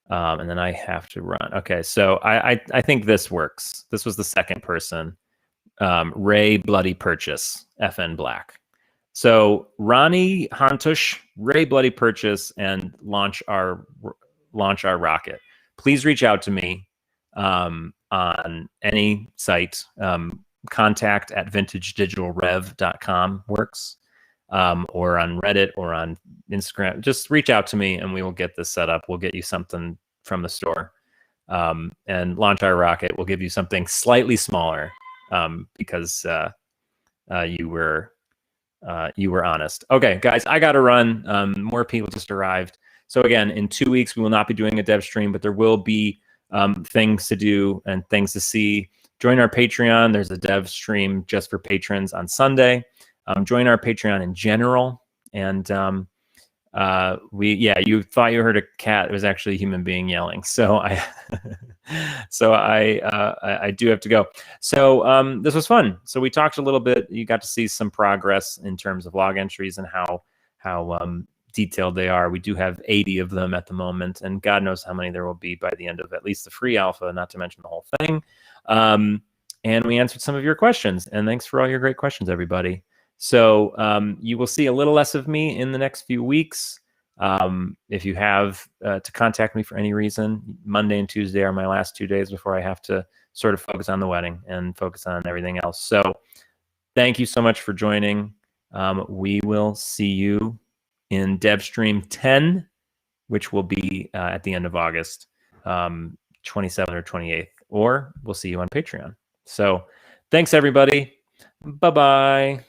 And then I have to run. Okay, so I think this works. This was the second person. Ray Bloody Purchase, FN Black. So Ronnie Hontush, Ray Bloody Purchase, and Launch Our Rocket. Please reach out to me on any site. Contact at vintagedigitalrev.com works, or on Reddit or on Instagram. Just reach out to me and we will get this set up. We'll get you something from the store. And Launch Our Rocket will give you something slightly smaller because you were honest. Okay, guys, I got to run. More people just arrived. So again, in 2 weeks, we will not be doing a dev stream, but there will be things to do and things to see. Join our Patreon. There's a dev stream just for patrons on Sunday. Join our Patreon in general. And you thought you heard a cat. It was actually a human being yelling. So I do have to go. So this was fun. So we talked a little bit. You got to see some progress in terms of log entries and how detailed they are. We do have 80 of them at the moment, and God knows how many there will be by the end of at least the free alpha, not to mention the whole thing. And we answered some of your questions, and thanks for all your great questions, everybody. So you will see a little less of me in the next few weeks. If you have to contact me for any reason, Monday and Tuesday are my last 2 days before I have to sort of focus on the wedding and focus on everything else. So thank you so much for joining. We will see you in Devstream 10, which will be at the end of August, 27th or 28th, or we'll see you on Patreon. So thanks, everybody. Bye-bye.